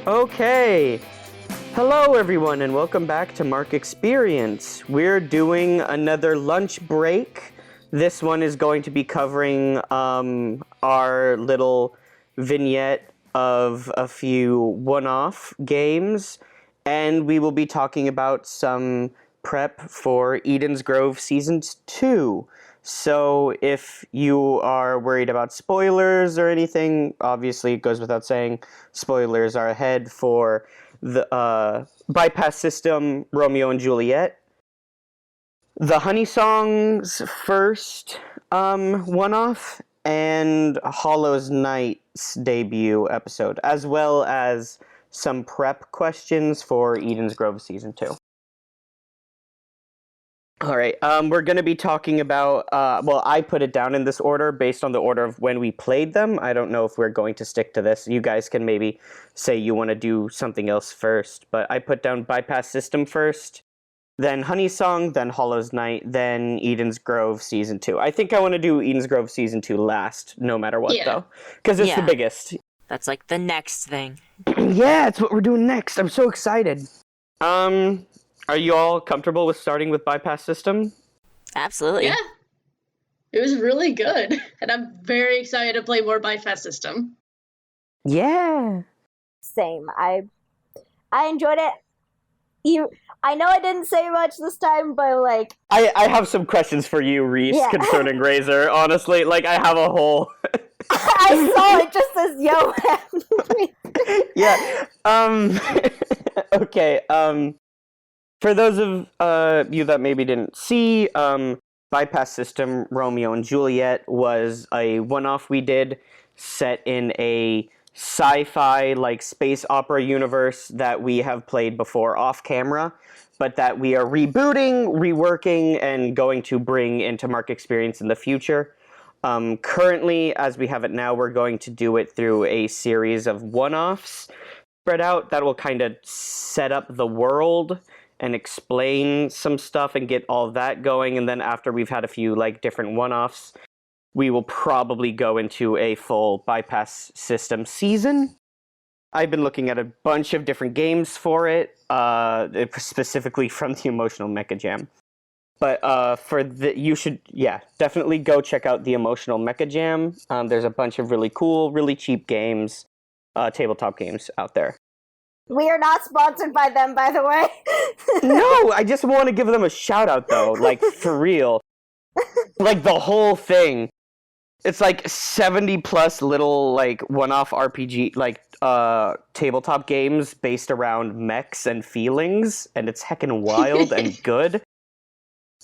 Okay. Hello, everyone, and welcome back to Mark Experience. We're doing another lunch break. This one is going to be covering our little vignette of a few one-off games, and we will be talking about some prep for Eden's Grove Season 2. So if you are worried about spoilers or anything, obviously it goes without saying, spoilers are ahead for the Bypass System, Romeo and Juliet. The Honey Song's first one-off, and Hollow's Knight's debut episode, as well as some prep questions for Eden's Grove Season 2. All right, we're going to be talking about, I put it down in this order based on the order of when we played them. I don't know if we're going to stick to this. You guys can maybe say you want to do something else first, but I put down Bypass System first, then Honey Song, then Hollow's Knight, then Eden's Grove Season 2. I think I want to do Eden's Grove Season 2 last, no matter what, though, because it's the biggest. That's like the next thing. Yeah, it's what we're doing next. I'm so excited. Are you all comfortable with starting with Bypass System? Absolutely. Yeah. It was really good. And I'm very excited to play more Bypass System. Yeah. Same. I enjoyed it. I know I didn't say much this time, but like... I have some questions for you, Reese, concerning Razor. Honestly, like, I have a whole... I saw it just as yo. Yeah. Okay, for those of you that maybe didn't see, Bypass System Romeo and Juliet was a one-off we did set in a sci-fi, like, space opera universe that we have played before off-camera, but that we are rebooting, reworking, and going to bring into Mark Experience in the future. Currently, as we have it now, we're going to do it through a series of one-offs spread out that will kind of set up the world and explain some stuff and get all that going, and then after we've had a few like different one-offs, we will probably go into a full Bypass System season. I've been looking at a bunch of different games for it, specifically from the Emotional Mecha Jam. But you should, definitely go check out the Emotional Mecha Jam. There's a bunch of really cool, really cheap games, tabletop games out there. We are not sponsored by them, by the way. No, I just want to give them a shout out, though. Like, for real. Like, the whole thing. It's like 70 plus little, like, one-off RPG, like, tabletop games based around mechs and feelings, and it's heckin' wild and good.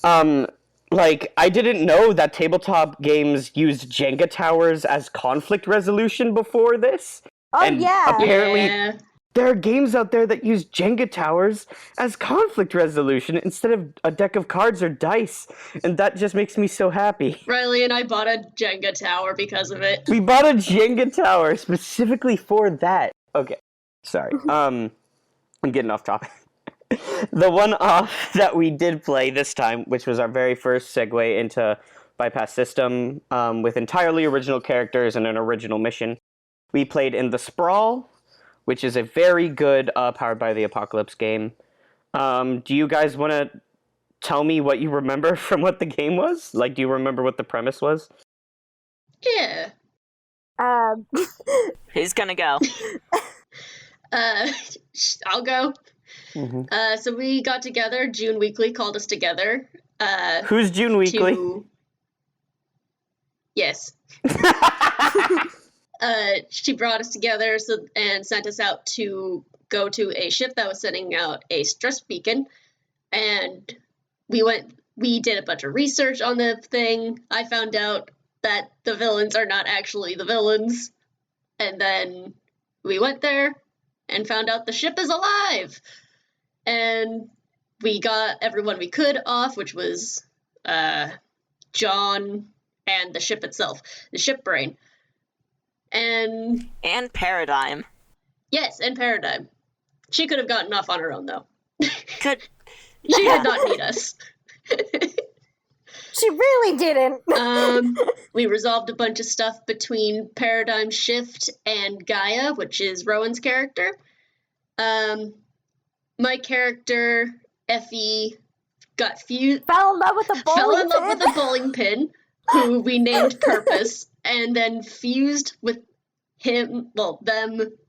Like, I didn't know that tabletop games used Jenga towers as conflict resolution before this. Oh, and yeah. Apparently, there are games out there that use Jenga towers as conflict resolution instead of a deck of cards or dice, and that just makes me so happy. Riley and I bought a Jenga tower because of it. We bought a Jenga tower specifically for that. Okay, sorry. I'm getting off topic. The one-off that we did play this time, which was our very first segue into Bypass System, with entirely original characters and an original mission, we played in The Sprawl, which is a very good Powered by the Apocalypse game. Do you guys want to tell me what you remember from what the game was? Like, do you remember what the premise was? Yeah. Who's gonna go? I'll go. Mm-hmm. So we got together. June Weekly called us together. Who's June Weekly? Yes. She brought us together and sent us out to go to a ship that was sending out a stress beacon. And we did a bunch of research on the thing. I found out that the villains are not actually the villains. And then we went there and found out the ship is alive. And we got everyone we could off, which was John and the ship itself, the ship brain. And Paradigm. Yes, and Paradigm. She could have gotten off on her own, though. She did not need us. She really didn't. We resolved a bunch of stuff between Paradigm Shift and Gaia, which is Rowan's character. My character, Effie, Fell in love with a bowling fell in love pin. with a bowling pin, who we named Purpose, and then fused with them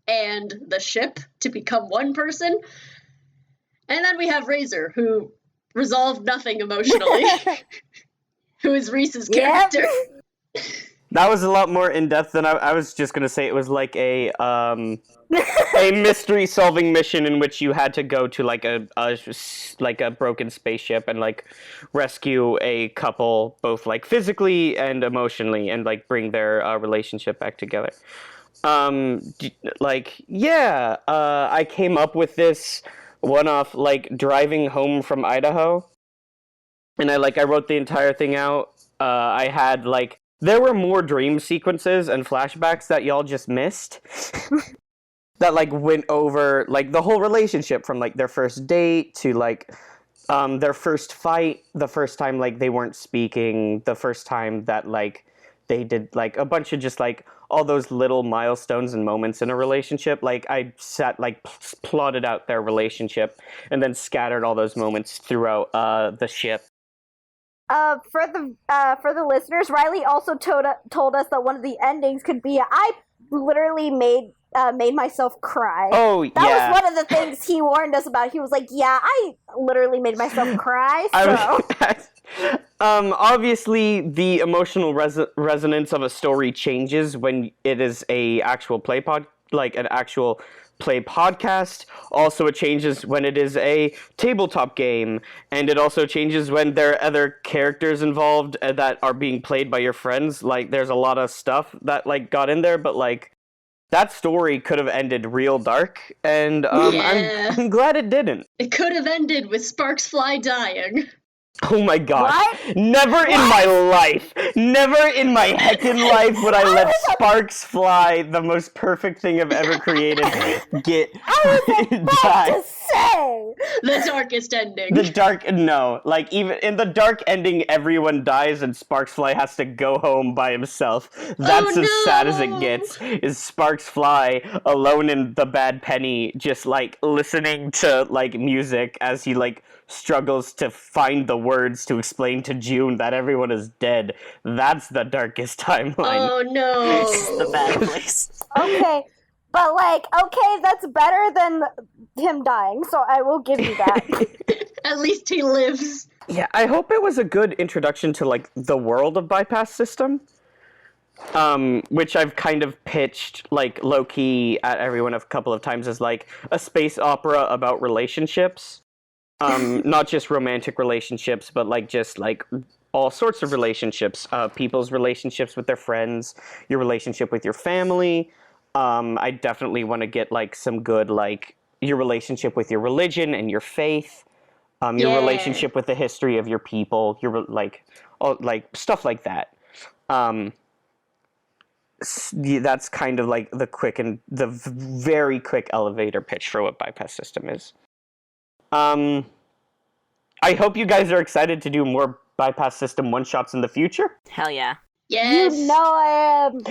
and the ship to become one person. And then we have Razor, who resolved nothing emotionally, who is Reese's character. That was a lot more in-depth than I was just going to say. It was like a mystery-solving mission in which you had to go to like a broken spaceship and like rescue a couple, both like physically and emotionally, and like bring their relationship back together. I came up with this one-off like driving home from Idaho, and I wrote the entire thing out. I had like there were more dream sequences and flashbacks that y'all just missed. That like went over like the whole relationship from like their first date to like their first fight, the first time like they weren't speaking, the first time that like they did like a bunch of just like all those little milestones and moments in a relationship. Like I sat like plotted out their relationship and then scattered all those moments throughout the ship. For the listeners, Riley also told us that one of the endings could be I literally made myself cry. Oh, that yeah. was one of the things he warned us about. He was like, "Yeah, I literally made myself cry." So. Obviously, the emotional resonance of a story changes when it is a actual an actual play podcast. Also, it changes when it is a tabletop game, and it also changes when there are other characters involved that are being played by your friends. Like, there's a lot of stuff that like got in there, but like that story could have ended real dark, and I'm glad it didn't. It could have ended with Sparks Fly dying. Oh my gosh. What? Never in my life, never in my heckin' life would I let sparks fly, the most perfect thing I've ever created, get die. To say the darkest ending. No. Like, even in the dark ending, everyone dies and Sparksfly has to go home by himself. That's as sad as it gets, is Sparksfly alone in the Bad Penny, just, like, listening to, like, music as he, like, struggles to find the words to explain to June that everyone is dead. That's the darkest timeline. Oh no. It's the bad place. Okay, but like, okay, that's better than him dying, so I will give you that. At least he lives. Yeah, I hope it was a good introduction to, like, the world of Bypass System. Which I've kind of pitched, like, low-key at everyone a couple of times as, like, a space opera about relationships. Not just romantic relationships, but, like, just, like, all sorts of relationships. People's relationships with their friends, your relationship with your family. I definitely want to get, like, some good, like, your relationship with your religion and your faith. Your relationship with the history of your people. Your, like, all, like, stuff like that. That's kind of, like, the very quick elevator pitch for what Bypass System is. I hope you guys are excited to do more Bypass System one-shots in the future. Hell yeah. Yes. You know I am.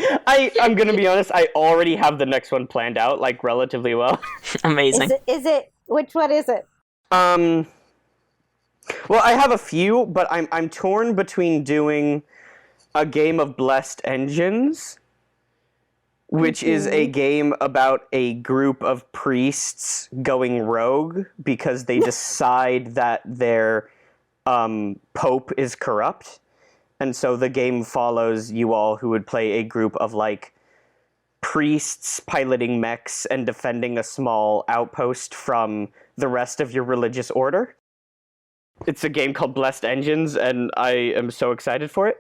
I'm gonna be honest, I already have the next one planned out, like, relatively well. Amazing. Is it? Which one is it? Well, I have a few, but I'm torn between doing a game of Blessed Engines, which is a game about a group of priests going rogue because they decide that their pope is corrupt. And so the game follows you all who would play a group of, like, priests piloting mechs and defending a small outpost from the rest of your religious order. It's a game called Blessed Engines, and I am so excited for it.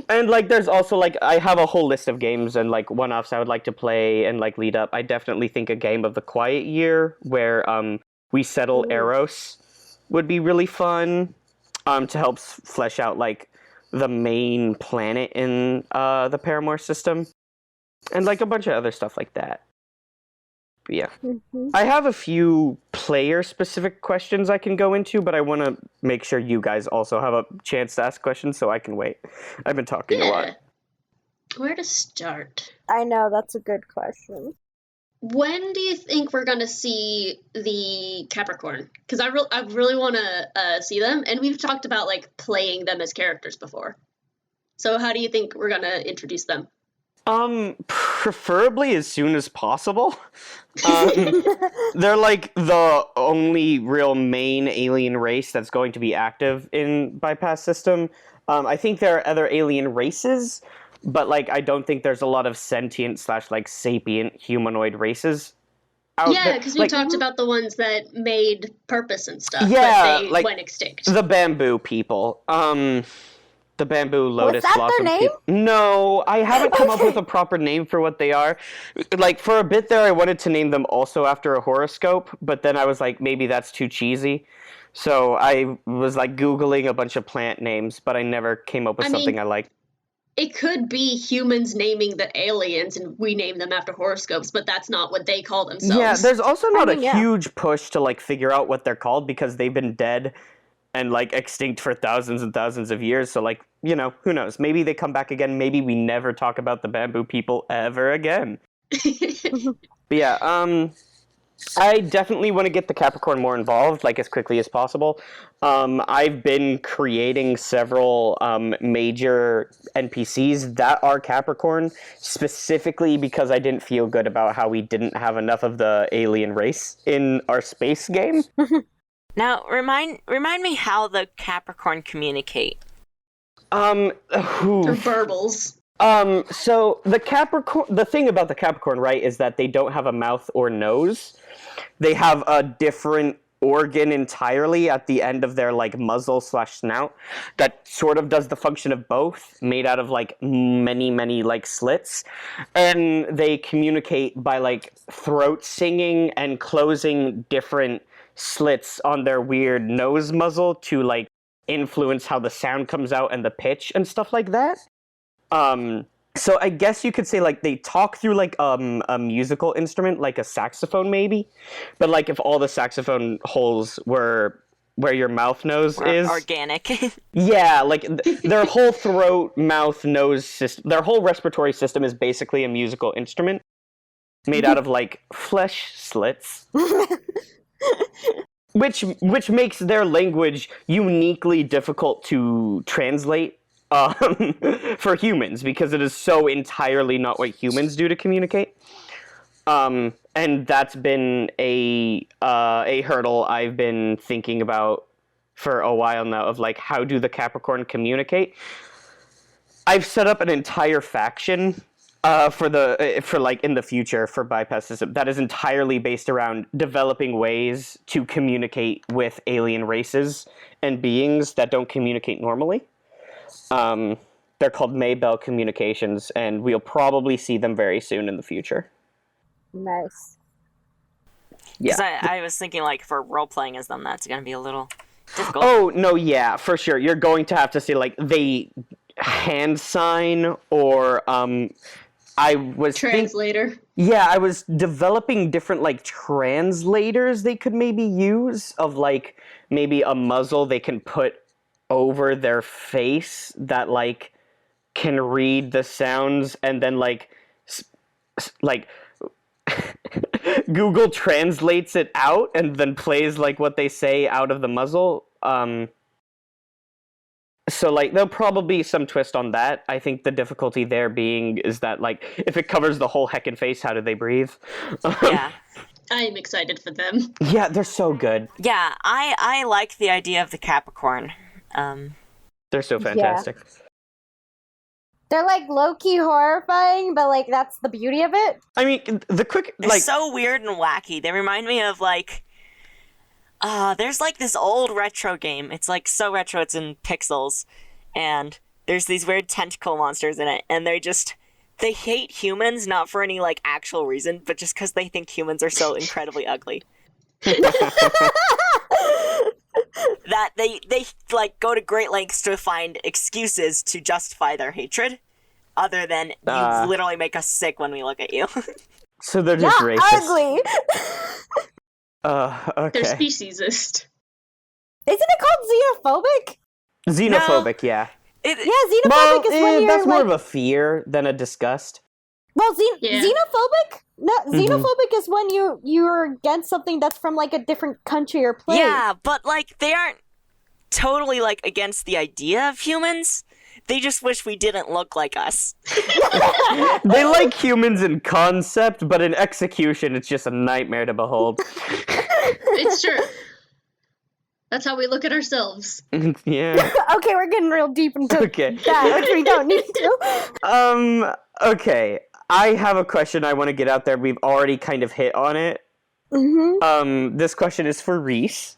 And, like, there's also, like, I have a whole list of games and, like, one-offs I would like to play and, like, lead up. I definitely think a game of the Quiet Year where we settle Eros would be really fun to help flesh out, like, the main planet in the Paramore system. And, like, a bunch of other stuff like that. But yeah. Mm-hmm. I have a few player-specific questions I can go into, but I want to make sure you guys also have a chance to ask questions, so I can wait. I've been talking a lot. Where to start? I know, that's a good question. When do you think we're gonna see the Capricorn? Because I really want to see them, and we've talked about like playing them as characters before. So how do you think we're gonna introduce them? Preferably as soon as possible. They're like the only real main alien race that's going to be active in Bypass System. I think there are other alien races, but like I don't think there's a lot of sentient / like sapient humanoid races out Yeah, there. because we Like, talked about the ones that made purpose and stuff, Yeah, but they like went extinct. the bamboo people. The bamboo lotus that their blossom name? people. No, I haven't come up with a proper name for what they are. Like for a bit there, I wanted to name them also after a horoscope, but then I was like, maybe that's too cheesy. So I was like Googling a bunch of plant names, but I never came up with something I liked. It could be humans naming the aliens and we name them after horoscopes, but that's not what they call themselves. Yeah, there's also not a yeah. huge push to like figure out what they're called because they've been dead and like extinct for thousands and thousands of years. So like, you know, who knows? Maybe they come back again. Maybe we never talk about the bamboo people ever again. But yeah, I definitely want to get the Capricorn more involved, like as quickly as possible. I've been creating several major NPCs that are Capricorn, specifically because I didn't feel good about how we didn't have enough of the alien race in our space game. Now, remind me how the Capricorn communicate. Through burbles. So the thing about the Capricorn, right, is that they don't have a mouth or nose. They have a different organ entirely at the end of their like muzzle / snout that sort of does the function of both, made out of like many like slits, and they communicate by like throat singing and closing different slits on their weird nose muzzle to like influence how the sound comes out and the pitch and stuff like that. So I guess you could say like they talk through like a musical instrument, like a saxophone maybe, but like if all the saxophone holes were where your mouth nose is organic. Yeah, like their whole throat, mouth, nose system, their whole respiratory system is basically a musical instrument made out of like flesh slits. Which makes their language uniquely difficult to translate for humans, because it is so entirely not what humans do to communicate. And that's been a hurdle I've been thinking about for a while now, of like, how do the Capricorn communicate? I've set up an entire faction for like in the future for Bypass System that is entirely based around developing ways to communicate with alien races and beings that don't communicate normally. They're called Maybell Communications, and we'll probably see them very soon in the future. Nice. Because I was thinking, like, for role-playing as them, that's going to be a little difficult. Oh, no, yeah, for sure. You're going to have to say, like, they hand sign, or, I was translator. I was developing different like translators they could maybe use, of like maybe a muzzle they can put over their face that like can read the sounds, and then like Google translates it out and then plays like what they say out of the muzzle. So, like, there'll probably be some twist on that. I think the difficulty there being is that, like, if it covers the whole heckin' face, how do they breathe? Yeah. I'm excited for them. Yeah, they're so good. Yeah, I like the idea of the Capricorn. They're so fantastic. Yeah. They're, like, low-key horrifying, but, like, that's the beauty of it. I mean, They're so weird and wacky. They remind me of, like... there's like this old retro game. It's like so retro, it's in pixels. And there's these weird tentacle monsters in it. And they hate humans, not for any like actual reason, but just because they think humans are so incredibly ugly. That they like go to great lengths to find excuses to justify their hatred. Other than you literally make us sick when we look at you. So they're just racist. Ugly! Okay. They're speciesist. Isn't it called xenophobic? Xenophobic, yeah. Xenophobic is when you're that's more of a fear than a disgust. Well, xenophobic No, xenophobic is when you're against something that's from like a different country or place. Yeah, but like they aren't totally like against the idea of humans. They just wish we didn't look like us. They like humans in concept, but in execution, it's just a nightmare to behold. It's true. That's how we look at ourselves. Yeah. Okay, we're getting real deep into Okay. that, which we don't need to. Okay. I have a question I want to get out there. We've already kind of hit on it. Mm-hmm. This question is for Reese.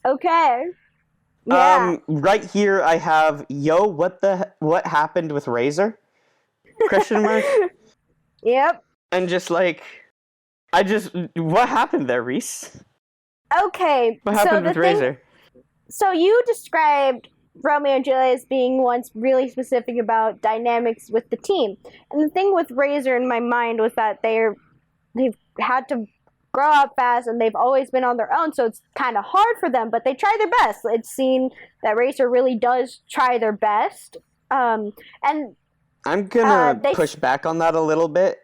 Okay. Yeah. Right here I have, what happened with Razor? Question mark. Yep. And just like, what happened there, Reese? Okay. What happened with Razor? So you described Romeo and Juliet as being once really specific about dynamics with the team. And the thing with Razor in my mind was that they've had to grow up fast and they've always been on their own, so it's kind of hard for them, but they try their best. It's seen that Razor really does try their best. And I'm gonna push back on that a little bit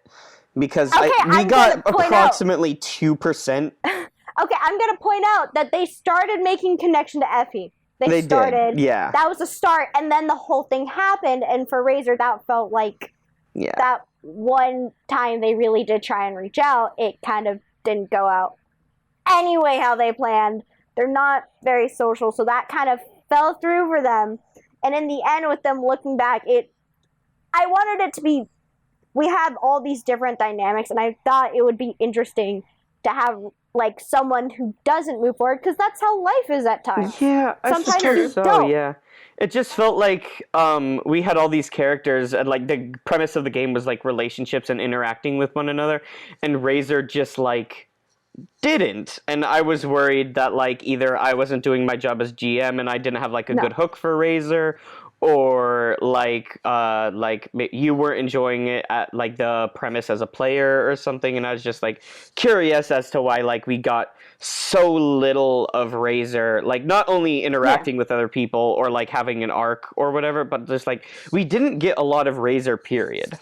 because we I'm got gonna point approximately 2%. Okay, I'm gonna point out that they started making connection to Effie. They started. Did, yeah. That was a start, and then the whole thing happened, and for Razor, that felt like that one time they really did try and reach out, it kind of didn't go out anyway how they planned. They're not very social, so that kind of fell through for them. And in the end, with them looking back, I wanted it to be, we have all these different dynamics, and I thought it would be interesting to have like someone who doesn't move forward, because that's how life is at times. Yeah, sometimes you so don't. Yeah, it just felt like we had all these characters, and like the premise of the game was like relationships and interacting with one another, and Razor just like didn't. And I was worried that like either I wasn't doing my job as GM and I didn't have like a good hook for Razor, or like you weren't enjoying it at like the premise as a player or something. And I was just like curious as to why like we got so little of Razor, like not only interacting with other people or like having an arc or whatever, but just like we didn't get a lot of Razor, period.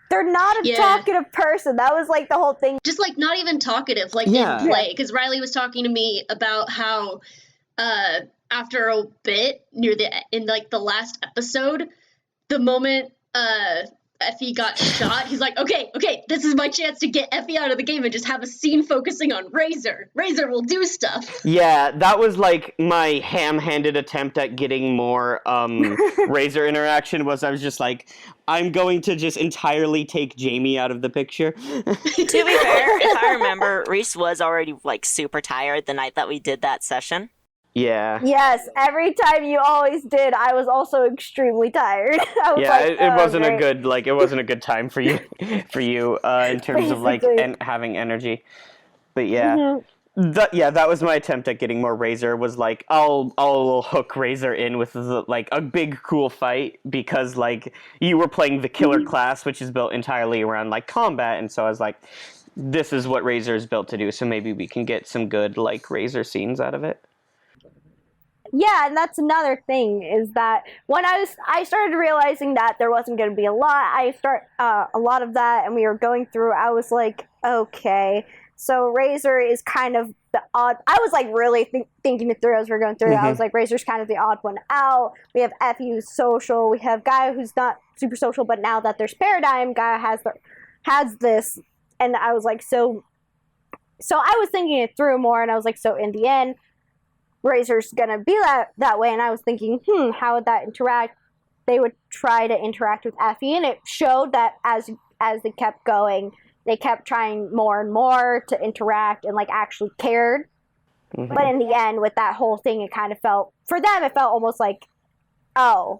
They're not a talkative person. That was like the whole thing. Just like not even talkative, like in play. Because Riley was talking to me about how after a bit in the last episode, the moment Effie got shot, he's like, okay, this is my chance to get Effie out of the game and just have a scene focusing on Razor. Razor will do stuff. Yeah, that was like my ham-handed attempt at getting more Razor interaction. I was just like, I'm going to just entirely take Jamie out of the picture. To be fair, if I remember, Reese was already like super tired the night that we did that session. Yeah. Yes, every time you always did, I was also extremely tired. I was it wasn't a good it wasn't a good time for you in terms of like having energy. But yeah. That was my attempt at getting more Razor, was like I'll hook Razor in with like a big cool fight, because like you were playing the killer class, which is built entirely around like combat, and so I was like, this is what Razor is built to do, so maybe we can get some good like Razor scenes out of it. Yeah, and that's another thing, is that when I started realizing that there wasn't going to be a lot of that, and we were going through, I was like, okay, so Razor is kind of the odd. I was like really thinking it through as we were going through it. I was like, Razor's kind of the odd one out. We have Effie who's social. We have Gaia who's not super social, but now that there's Paradigm, Gaia has this, and I was like, so I was thinking it through more, and I was like, so in the end, Razor's gonna be that way, and I was thinking, how would that interact? They would try to interact with Effie, and it showed that as they kept going, they kept trying more and more to interact and like actually cared. But in the end, with that whole thing, it kind of felt, for them, it felt almost like, oh,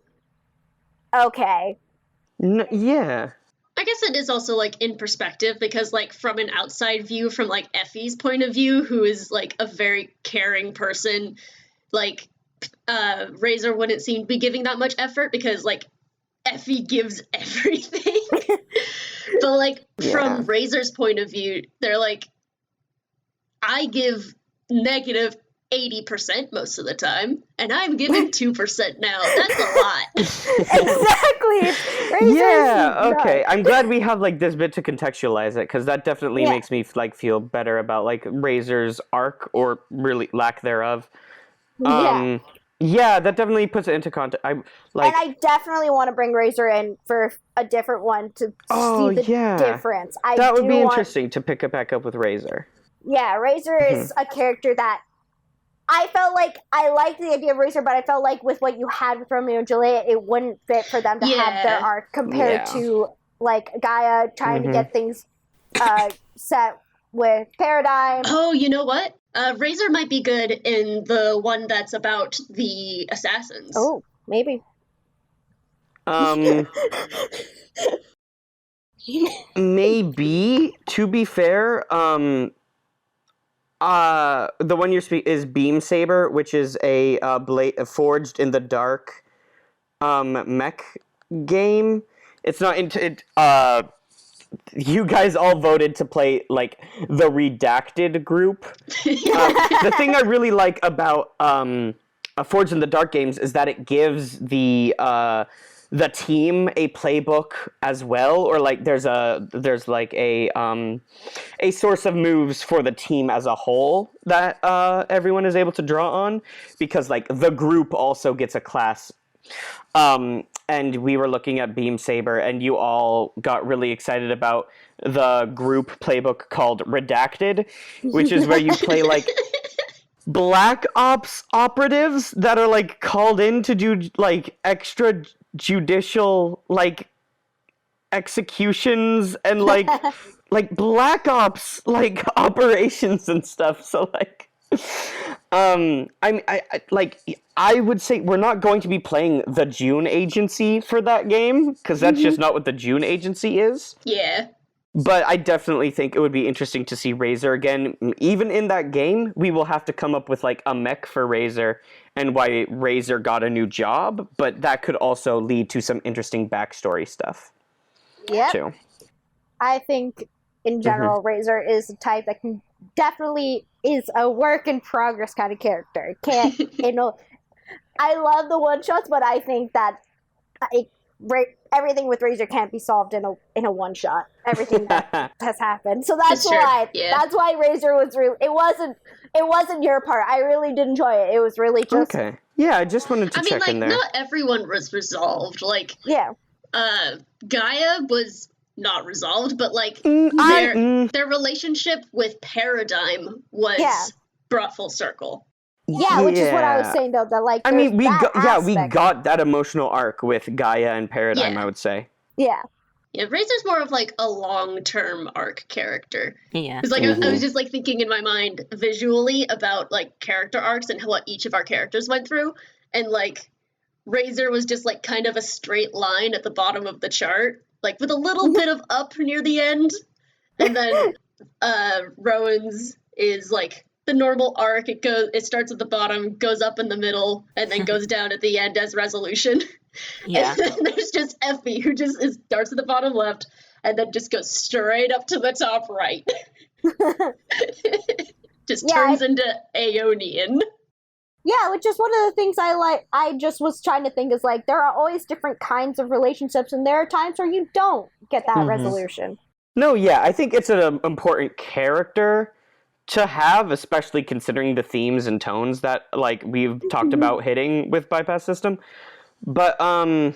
okay. Yeah. I guess it is also like in perspective, because like from an outside view, from like Effie's point of view, who is like a very caring person, like Razor wouldn't seem to be giving that much effort, because like Effie gives everything. But like from Razor's point of view, they're like, I give negative 80% most of the time, and I'm giving 2% now. That's a lot. Exactly. Yeah, okay. I'm glad we have like this bit to contextualize it, because that definitely makes me like feel better about like Razor's arc, or really lack thereof. Yeah, that definitely puts it into context. And I definitely want to bring Razor in for a different one to see the difference. That would be interesting to pick it back up with Razor. Yeah, Razor is a character that I felt like I liked the idea of Razor, but I felt like with what you had with Romeo and Juliet, it wouldn't fit for them to have their arc compared to like Gaia trying to get things set with Paradigm. Oh, you know what? Razor might be good in the one that's about the assassins. Oh, maybe. Maybe, to be fair, the one you're speaking is Beam Saber, which is a forged in the dark mech game. It's not into you guys all voted to play like the redacted group. The thing I really like about Forged in the Dark games is that it gives the team a playbook as well, or like there's like a source of moves for the team as a whole that everyone is able to draw on, because like the group also gets a class. And we were looking at Beam Saber, and you all got really excited about the group playbook called Redacted, which is where you play like Black Ops operatives that are like called in to do like extrajudicial like executions and like like Black Ops like operations and stuff. So like I would say we're not going to be playing the June Agency for that game, because that's just not what the June Agency is. Yeah. But I definitely think it would be interesting to see Razor again. Even in that game, we will have to come up with like a mech for Razor and why Razor got a new job, but that could also lead to some interesting backstory stuff. Yeah. Too. I think in general, Razor is a type that can definitely is a work in progress kind of character. It can't, I love the one shots, but I think that everything with Razor can't be solved in a one shot. Everything that has happened, so that's why that's why Razor was really. It wasn't your part. I really did enjoy it. It was really just okay. Yeah, I just wanted to check in there. Not everyone was resolved. Like Gaia was not resolved, but like their relationship with Paradigm was brought full circle. Yeah, which is what I was saying though. That like I mean, we got that emotional arc with Gaia and Paradigm. I would say. Yeah. Yeah, Razor's more of like a long-term arc character. Yeah. Because like I was just like thinking in my mind visually about like character arcs and what each of our characters went through, and like Razor was just like kind of a straight line at the bottom of the chart, like with a little bit of up near the end, and then Rowan's is like the normal arc. It starts at the bottom, goes up in the middle, and then goes down at the end as resolution. Yeah. And then there's just Effie, who just starts at the bottom left and then just goes straight up to the top right. Just turns into Aeonian. Yeah, which is one of the things I like. I just was trying to think is like there are always different kinds of relationships, and there are times where you don't get that resolution. No, yeah, I think it's an important character to have, especially considering the themes and tones that like we've talked about hitting with Bypass System. But I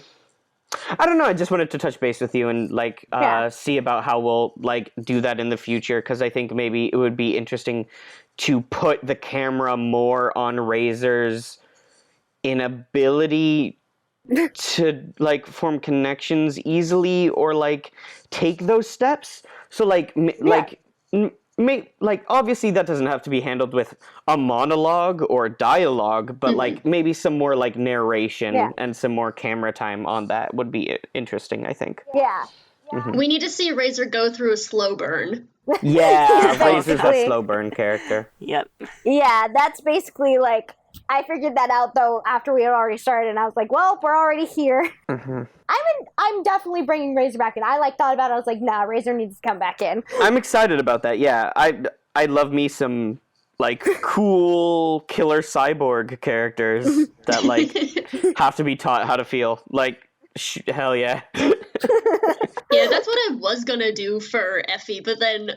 don't know, I just wanted to touch base with you and like see about how we'll like do that in the future, because I think maybe it would be interesting to put the camera more on Razor's inability to like form connections easily or like take those steps. So like like obviously that doesn't have to be handled with a monologue or dialogue, but like maybe some more like narration and some more camera time on that would be interesting, I think. Yeah. We need to see Razor go through a slow burn. Yeah, Razor's a slow burn character. Yep. Yeah, that's basically like I figured that out though after we had already started, and I was like, well, we're already here. I'm definitely bringing Razor back in. I like thought about it. I was like, nah, Razor needs to come back in. I'm excited about that. Yeah, I love me some like cool killer cyborg characters that like have to be taught how to feel. Like, hell yeah. Yeah, that's what I was gonna do for Effie, but then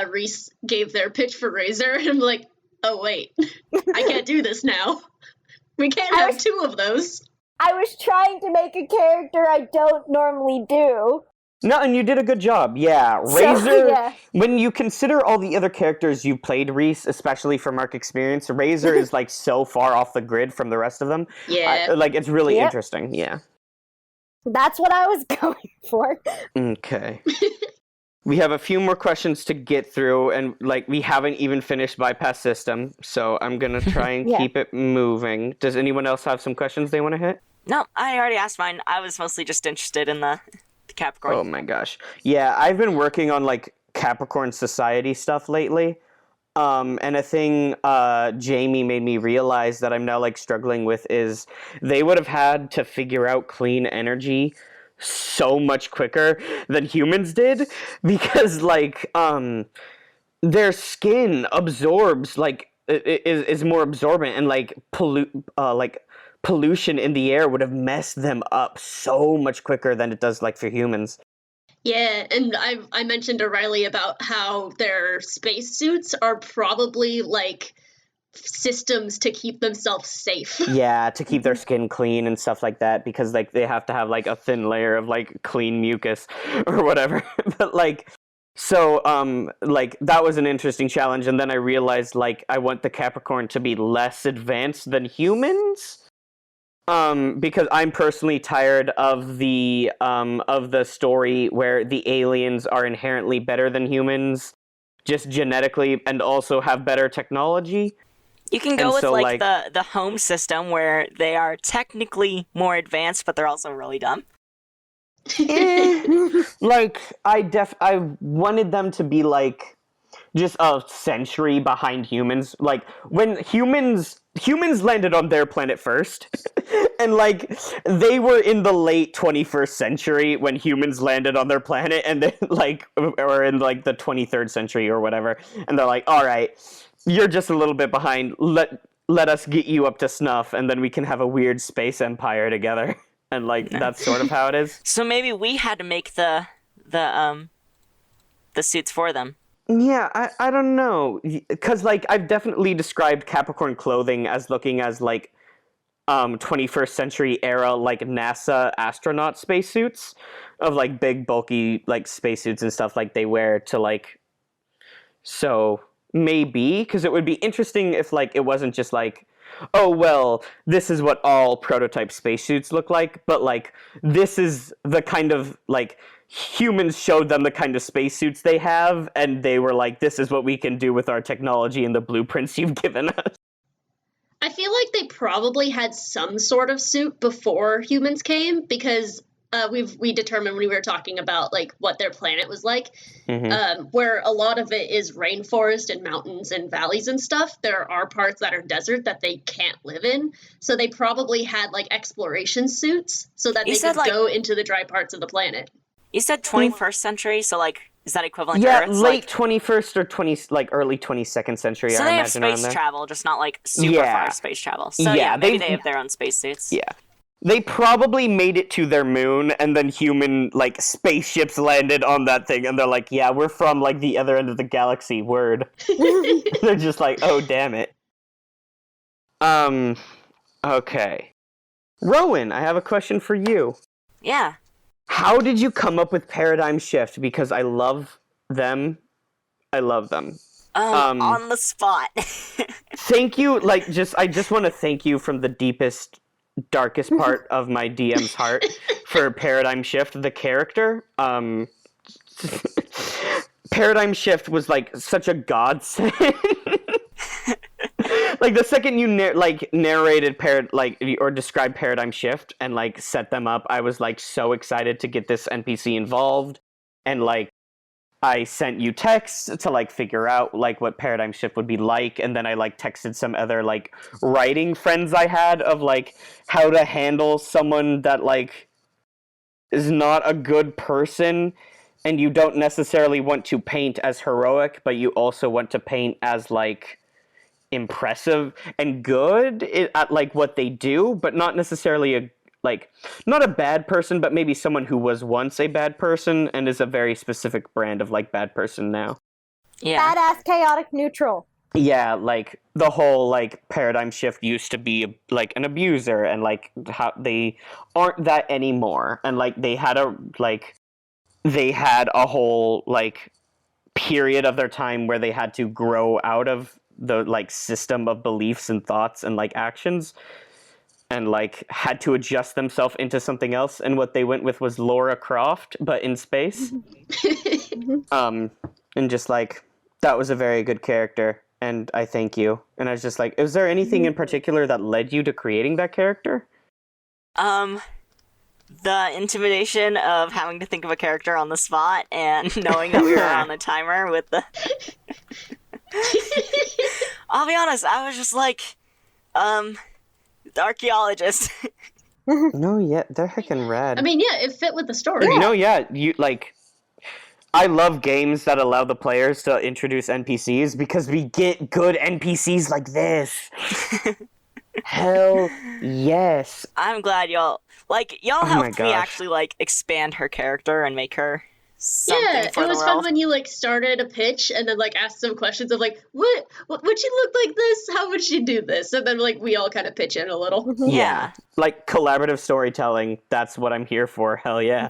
Reese gave their pitch for Razor, and I'm like, oh wait, I can't do this now. We can't have two of those. I was trying to make a character I don't normally do. No, and you did a good job. Yeah, Razor. When you consider all the other characters you played, Reese, especially from Arc Experience, Razor is like so far off the grid from the rest of them. Yeah, like it's really interesting. Yeah, that's what I was going for. Okay. We have a few more questions to get through, and like we haven't even finished Bypass System, so I'm gonna try and keep it moving. Does anyone else have some questions they want to hit? No, I already asked mine. I was mostly just interested in the Capricorn. Oh my gosh. Yeah, I've been working on like Capricorn society stuff lately. And a thing Jamie made me realize that I'm now like struggling with is they would have had to figure out clean energy so much quicker than humans did, because like their skin absorbs like is more absorbent, and like pollution in the air would have messed them up so much quicker than it does like for humans. Yeah, and I mentioned to Riley about how their spacesuits are probably like systems to keep themselves safe. Yeah, to keep their skin clean and stuff like that, because like they have to have like a thin layer of like clean mucus or whatever. But like, so like that was an interesting challenge, and then I realized like I want the Capricorn to be less advanced than humans. Because I'm personally tired of the story where the aliens are inherently better than humans, just genetically, and also have better technology. You can go with like the home system where they are technically more advanced, but they're also really dumb. Like I wanted them to be like just a century behind humans. Like when humans landed on their planet first, and like they were in the late 21st century when humans landed on their planet, and then like or in like the 23rd century or whatever, and they're like, all right, you're just a little bit behind, let us get you up to snuff, and then we can have a weird space empire together. And like that's sort of how it is. So maybe we had to make the suits for them. Yeah, I don't know, because like I've definitely described Capricorn clothing as looking as like 21st century era like NASA astronaut spacesuits, of like big bulky like spacesuits and stuff like they wear to like. So maybe, because it would be interesting if like it wasn't just like, oh well, this is what all prototype spacesuits look like, but like this is the kind of like humans showed them the kind of spacesuits they have, and they were like, this is what we can do with our technology and the blueprints you've given us. I feel like they probably had some sort of suit before humans came, because we determined when we were talking about like what their planet was like, where a lot of it is rainforest and mountains and valleys and stuff. There are parts that are desert that they can't live in, so they probably had like exploration suits so that they could go into the dry parts of the planet. You said 21st century, so like, is that equivalent to Earth? Earth's, late like, 21st or early 22nd century. So I they have imagine space travel, just not like super far space travel. So yeah, maybe they have their own spacesuits. Yeah. They probably made it to their moon, and then human, like, spaceships landed on that thing, and they're like, yeah, we're from, like, the other end of the galaxy, word. They're just like, oh, damn it. Okay. Rowan, I have a question for you. Yeah. How did you come up with Paradigm Shift? Because I love them. I love them. On the spot. Thank you, like, I just want to thank you from the deepest, darkest part of my DM's heart for Paradigm Shift, the character. Paradigm Shift was like such a godsend. Like the second you narrated or described Paradigm Shift and like set them up, I was like so excited to get this NPC involved, and like I sent you texts to like figure out like what Paradigm Shift would be like, and then I like texted some other like writing friends I had of like how to handle someone that like is not a good person, and you don't necessarily want to paint as heroic, but you also want to paint as like impressive and good at like what they do, but not necessarily not a bad person, but maybe someone who was once a bad person and is a very specific brand of like bad person now. Yeah. Badass, chaotic, neutral. Yeah, like the whole like paradigm shift used to be like an abuser, and like how they aren't that anymore, and like they had a whole like period of their time where they had to grow out of the like system of beliefs and thoughts and like actions, and like had to adjust themselves into something else, and what they went with was Laura Croft but in space. And just like that was a very good character, and I thank you. And I was just like, is there anything in particular that led you to creating that character? The intimidation of having to think of a character on the spot and knowing that we were on a timer with the... I'll be honest, I was just like, the archaeologist. No, yeah, they're heckin' rad. I mean, yeah, it fit with the story. You know, yeah, you like. I love games that allow the players to introduce NPCs because we get good NPCs like this. Hell yes. I'm glad y'all Oh my helped me gosh. actually like expand her character and make her something Yeah, for it was the fun world. when you like started a pitch and then like asked some questions of like, what would she look like this? How would she do this? And then like we all kind of pitch in a little. Yeah. Like collaborative storytelling, that's what I'm here for. Hell yeah.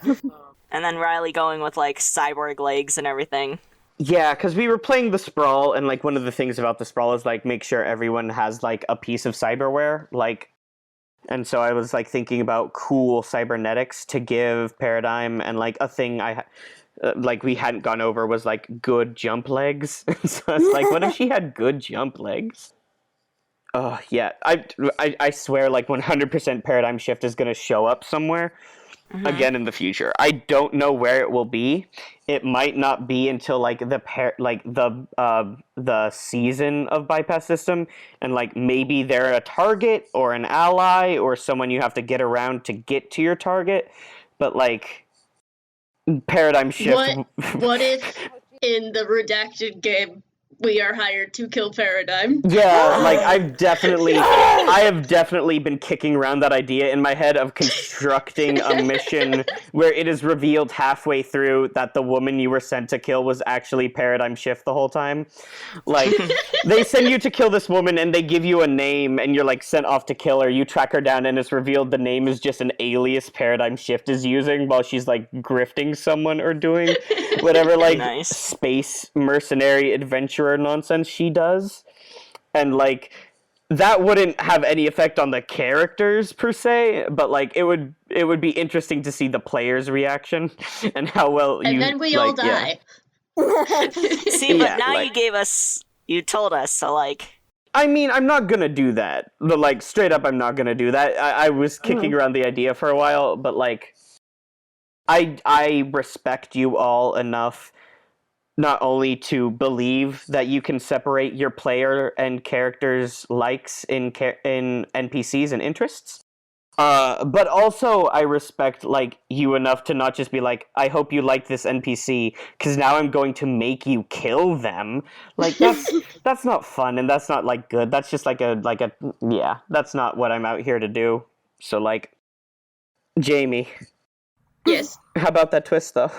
And then Riley going with like cyborg legs and everything. Yeah, because we were playing the Sprawl, and like one of the things about the Sprawl is like make sure everyone has like a piece of cyberware, like, and so I was like thinking about cool cybernetics to give Paradigm, and like a thing like we hadn't gone over was like good jump legs. So it's like, what if she had good jump legs? Oh yeah, I swear like 100% Paradigm Shift is gonna show up somewhere. Again in the future. I don't know where it will be. It might not be until like the season of Bypass System, and like maybe they're a target or an ally or someone you have to get around to get to your target. But like Paradigm Shift. What if in the redacted game we are hired to kill Paradigm? Yeah, like I have definitely been kicking around that idea in my head of constructing a mission where it is revealed halfway through that the woman you were sent to kill was actually Paradigm Shift the whole time. Like, they send you to kill this woman and they give you a name and you're like sent off to kill her. You track her down and it's revealed the name is just an alias Paradigm Shift is using while she's like grifting someone or doing whatever like Nice. space mercenary adventurer nonsense she does. And like that wouldn't have any effect on the characters per se, but like it would be interesting to see the players' reaction and how well And then we all die. See, but Yeah, now like- you told us, so like, I mean, I'm not gonna do that. But like straight up, I'm not gonna do that. I was kicking around the idea for a while, but like I respect you all enough not only to believe that you can separate your player and characters' likes in NPCs and interests, but also I respect like you enough to not just be like, I hope you like this NPC because now I'm going to make you kill them. Like that's not fun and that's not like good. That's just like a yeah. That's not what I'm out here to do. So like, Jamie, Yes. how about that twist though?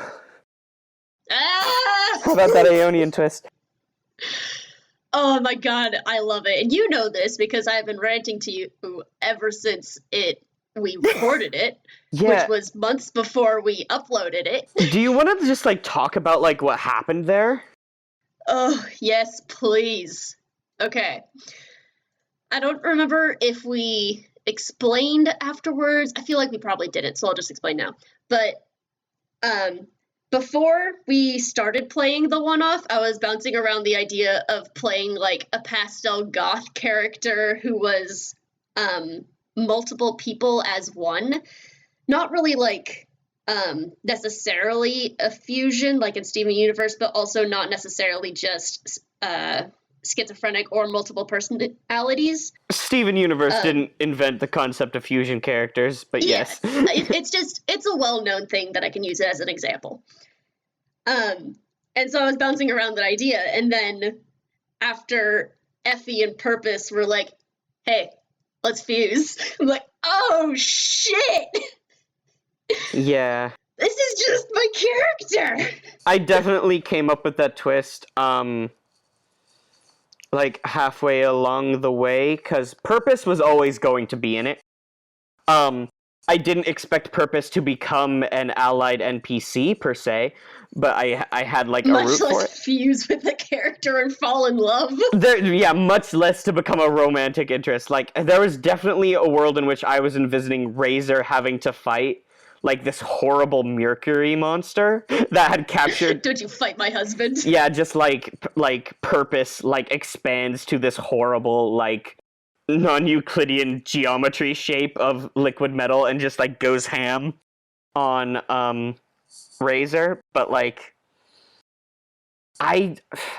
Ah! How about that Aeonian twist? Oh my god, I love it. And you know this because I've been ranting to you ever since we recorded it, Yeah. which was months before we uploaded it. Do you want to just like talk about like what happened there? Oh, yes, please. Okay. I don't remember if we explained afterwards. I feel like we probably didn't, so I'll just explain now. But before we started playing the one-off, I was bouncing around the idea of playing like a pastel goth character who was multiple people as one. Not really like necessarily a fusion like in Steven Universe, but also not necessarily just schizophrenic or multiple personalities. Steven Universe didn't invent the concept of fusion characters, but yes. It's a well-known thing that I can use it as an example. And so I was bouncing around that idea, and then after Effie and Purpose were like, hey, let's fuse. I'm like, oh shit! Yeah. This is just my character! I definitely came up with that twist, like, halfway along the way, because Purpose was always going to be in it. I didn't expect Purpose to become an allied NPC, per se, but I had, like, a Much root for less it. fuse with the character and fall in love. Yeah, much less to become a romantic interest. Like, there was definitely a world in which I was envisioning Razor having to fight, like, this horrible Mercury monster that had captured... Don't you fight my husband? Yeah, just, like, Purpose, like, expands to this horrible, like, non-Euclidean geometry shape of liquid metal and just, like, goes ham on, Razor. But, like... I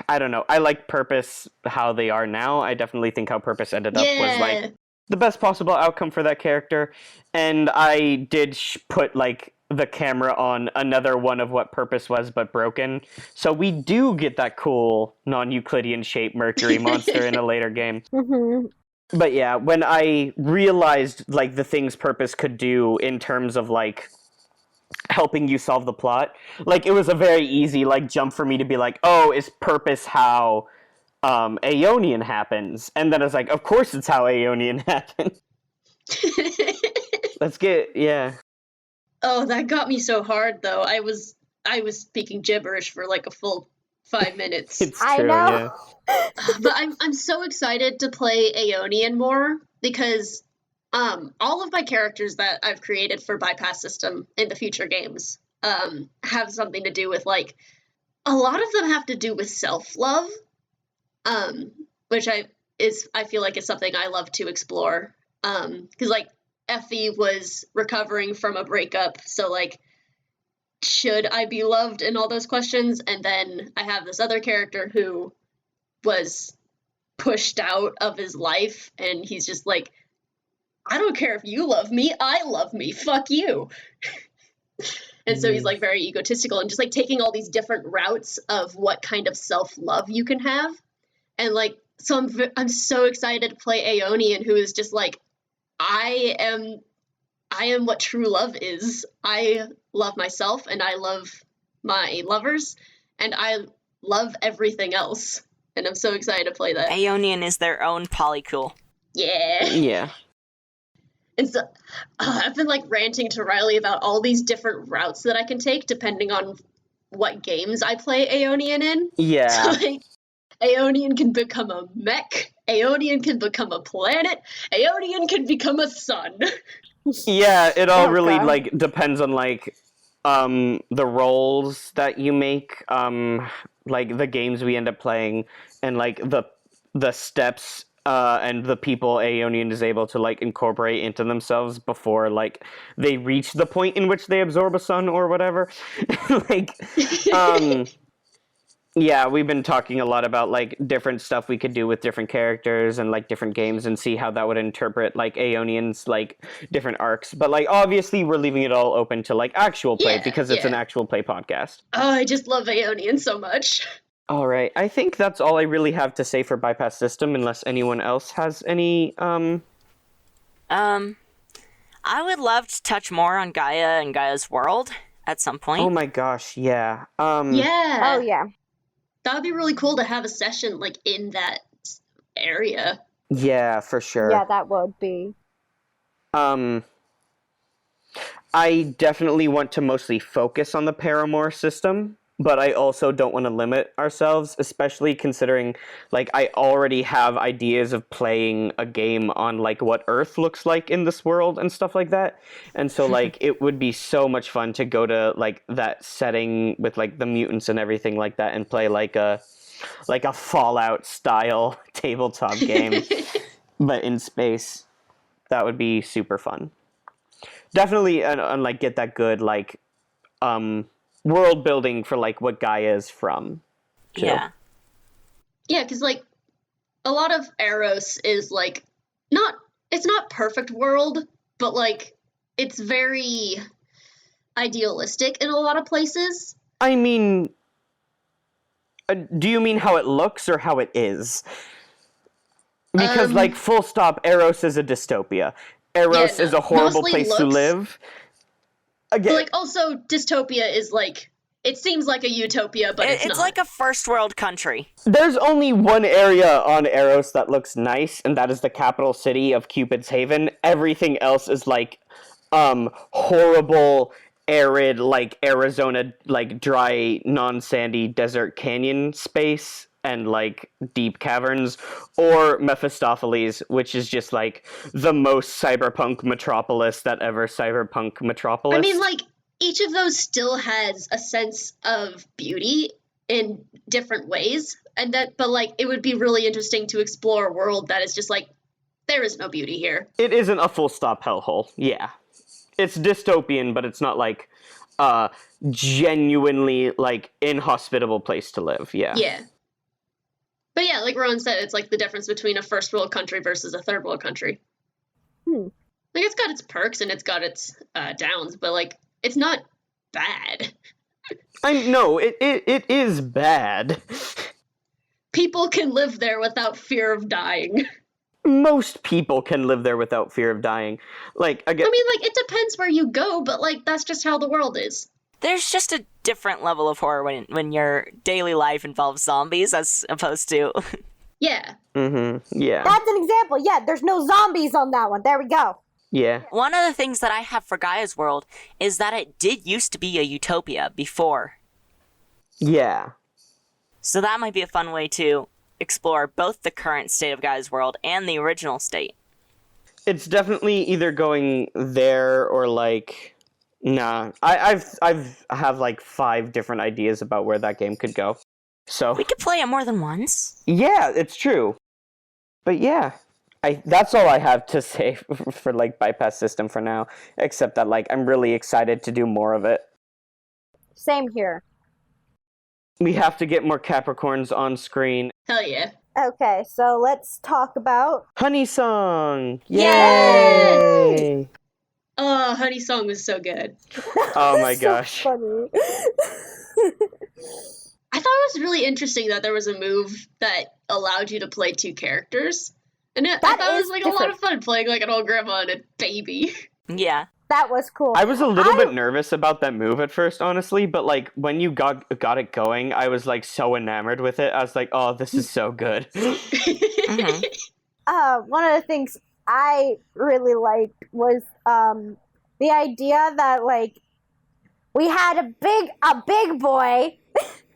don't know. I like Purpose how they are now. I definitely think how Purpose ended up was, like, the best possible outcome for that character. And I did put, like, the camera on another one of what Purpose was, but broken. So we do get that cool non-Euclidean shaped Mercury monster in a later game. Mm-hmm. But yeah, when I realized, like, the things Purpose could do in terms of, like, helping you solve the plot, like, it was a very easy, like, jump for me to be like, oh, is Purpose how Aeonian happens? And then I was like, of course it's how Aeonian happens. Yeah. Oh, that got me so hard though. I was speaking gibberish for like a full 5 minutes. It's I true, know. yeah. But I'm so excited to play Aeonian more because all of my characters that I've created for Bypass System in the future games have something to do with, like, a lot of them have to do with self-love, which I feel like is something I love to explore. Because, like, Effie was recovering from a breakup, so, like, should I be loved and all those questions? And then I have this other character who was pushed out of his life, and he's just like, I don't care if you love me, I love me, fuck you. And so he's, like, very egotistical and just, like, taking all these different routes of what kind of self-love you can have. And, like, so I'm so excited to play Aeonian, who is just like, I am what true love is. I love myself, and I love my lovers, and I love everything else. And I'm so excited to play that. Aeonian is their own polycool. Yeah. Yeah. And so I've been, like, ranting to Riley about all these different routes that I can take depending on what games I play Aeonian in. Yeah. So, like, Aeonian can become a mech. Aeonian can become a planet. Aeonian can become a sun. Yeah, it all really, Okay. like, depends on, like, the roles that you make, like, the games we end up playing, and, like, the steps and the people Aeonian is able to, like, incorporate into themselves before, like, they reach the point in which they absorb a sun or whatever. Like, yeah, we've been talking a lot about, like, different stuff we could do with different characters and, like, different games and see how that would interpret, like, Aeonian's, like, different arcs. But, like, obviously we're leaving it all open to, like, actual play because it's an actual play podcast. Oh, I just love Aeonian so much. All right, I think that's all I really have to say for Bypass System, unless anyone else has any, I would love to touch more on Gaia and Gaia's world at some point. Oh my gosh, yeah. Yeah. Oh, yeah. That would be really cool to have a session, like, in that area. Yeah, for sure. Yeah, that would be. I definitely want to mostly focus on the Paramore system, but I also don't want to limit ourselves, especially considering, like, I already have ideas of playing a game on, like, what Earth looks like in this world and stuff like that. And so, like, it would be so much fun to go to, like, that setting with, like, the mutants and everything like that and play, like a Fallout-style tabletop game, but in space. That would be super fun. Definitely, and like, get that good, like, world building for, like, what Gaia is from. Too. Yeah. Yeah, because, like, a lot of Eros is, like, it's not perfect world, but, like, it's very idealistic in a lot of places. I mean, do you mean how it looks or how it is? Because, full stop, Eros is a dystopia. Eros is a horrible place to live. Again, But, also, dystopia is, it seems like a utopia, but it's not. It's like a first world country. there's only one area on Eros that looks nice, and that is the capital city of Cupid's Haven. Everything else is, horrible, arid, Arizona, dry, non-sandy desert canyon space. And, deep caverns, or Mephistopheles, which is just, the most cyberpunk metropolis that ever cyberpunk metropolis. I mean, each of those still has a sense of beauty in different ways, but it would be really interesting to explore a world that is just there is no beauty here. It isn't a full stop hellhole, yeah. It's dystopian, but it's not, genuinely, inhospitable place to live, yeah. Yeah. But yeah, like Rowan said, it's the difference between a first world country versus a third world country. It's got its perks and it's got its downs, but it's not bad. No, it is bad. People can live there without fear of dying. Most people can live there without fear of dying. It depends where you go, but that's just how the world is. There's just a different level of horror when your daily life involves zombies as opposed to... Yeah. Mm-hmm, yeah. That's an example. Yeah, there's no zombies on that one. There we go. Yeah. One of the things that I have for Gaia's World is that it did used to be a utopia before. Yeah. So that might be a fun way to explore both the current state of Gaia's World and the original state. It's definitely either going there or nah. I have 5 different ideas about where that game could go. So We could play it more than once. yeah, it's true. But yeah, that's all I have to say for bypass system for now. Except that I'm really excited to do more of it. Same here. We have to get more Capricorns on screen. Hell yeah. Okay, so let's talk about... Honey Song! Yay! Oh, Honey Song was so good. Oh my So gosh. funny. I thought it was really interesting that there was a move that allowed you to play 2 characters. And I thought it was a lot of fun playing an old grandma and a baby. Yeah. That was cool. I was a little bit nervous about that move at first, honestly, but when you got it going, I was so enamored with it. I was like, oh, this is so good. Mm-hmm. One of the things I really liked was the idea that we had a big boy,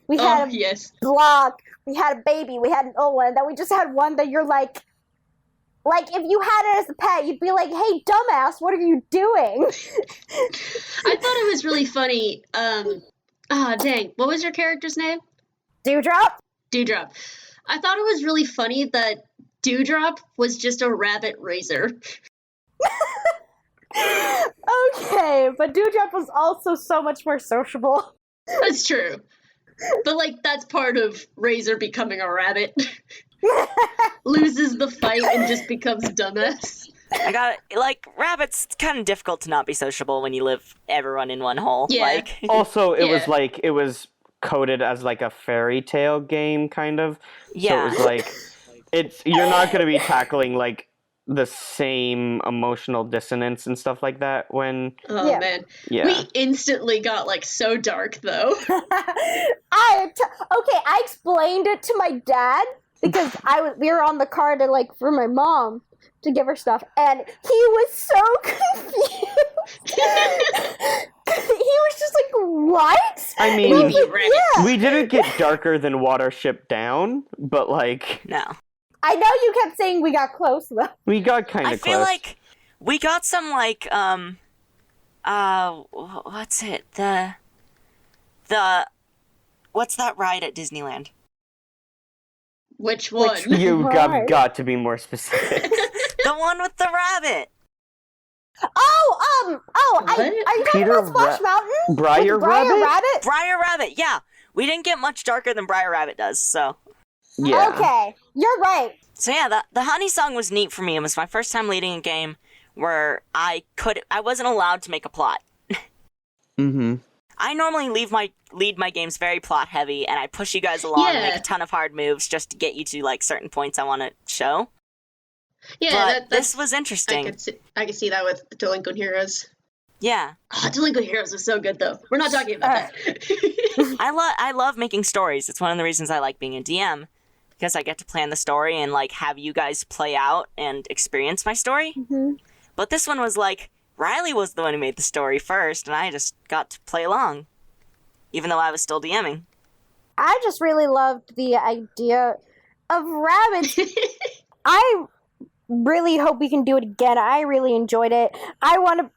we had a yes. block, we had a baby, we had an old one, then we just had one that you're if you had it as a pet, you'd be like, hey, dumbass, what are you doing? I thought it was really funny. Dang. What was your character's name? Dewdrop? Dewdrop. I thought it was really funny that Dewdrop was just a rabbit raiser. Okay, but Dewdrop was also so much more sociable. That's true. But, that's part of Razor becoming a rabbit. Loses the fight and just becomes dumbass. I got it. Rabbits, it's kind of difficult to not be sociable when you live everyone in one hole. Yeah. Also, it Yeah. was it was coded as a fairy tale game, kind of. Yeah. So it was you're not going to be tackling the same emotional dissonance and stuff like that when... Oh, Yeah. man. Yeah. We instantly got, so dark, though. I explained it to my dad because we were on the car to for my mom to give her stuff, and he was so confused. He was just what? I mean, Baby rabbit. Yeah. we didn't get darker than Watership Down, but No. I know you kept saying we got close though. we got kind of I close. feel like we got some what's it? The what's that ride at Disneyland? Which one? You Right. got to be more specific. The one with the rabbit. What? Are you talking Peter about Splash Mountain? Briar With Briar Rabbit? Rabbit? Briar Rabbit, yeah. We didn't get much darker than Briar Rabbit does, so. Yeah. Okay, you're right. So yeah, the Honey Song was neat for me. It was my first time leading a game where I wasn't allowed to make a plot. Mm-hmm. I normally lead my games very plot heavy, and I push you guys along and Yeah. make a ton of hard moves just to get you to certain points I want to show. Yeah, but this was I interesting. could see that with Delinquent Heroes. Yeah. Oh, Delinquent Heroes was so good, though. We're not talking about that. I love making stories. It's one of the reasons I like being a DM, because I get to plan the story and like have you guys play out and experience my story. Mm-hmm. But this one was like Riley was the one who made the story first, and I just got to play along, even though I was still DMing. I just really loved the idea of rabbits. I really hope we can do it again. I really enjoyed it. I want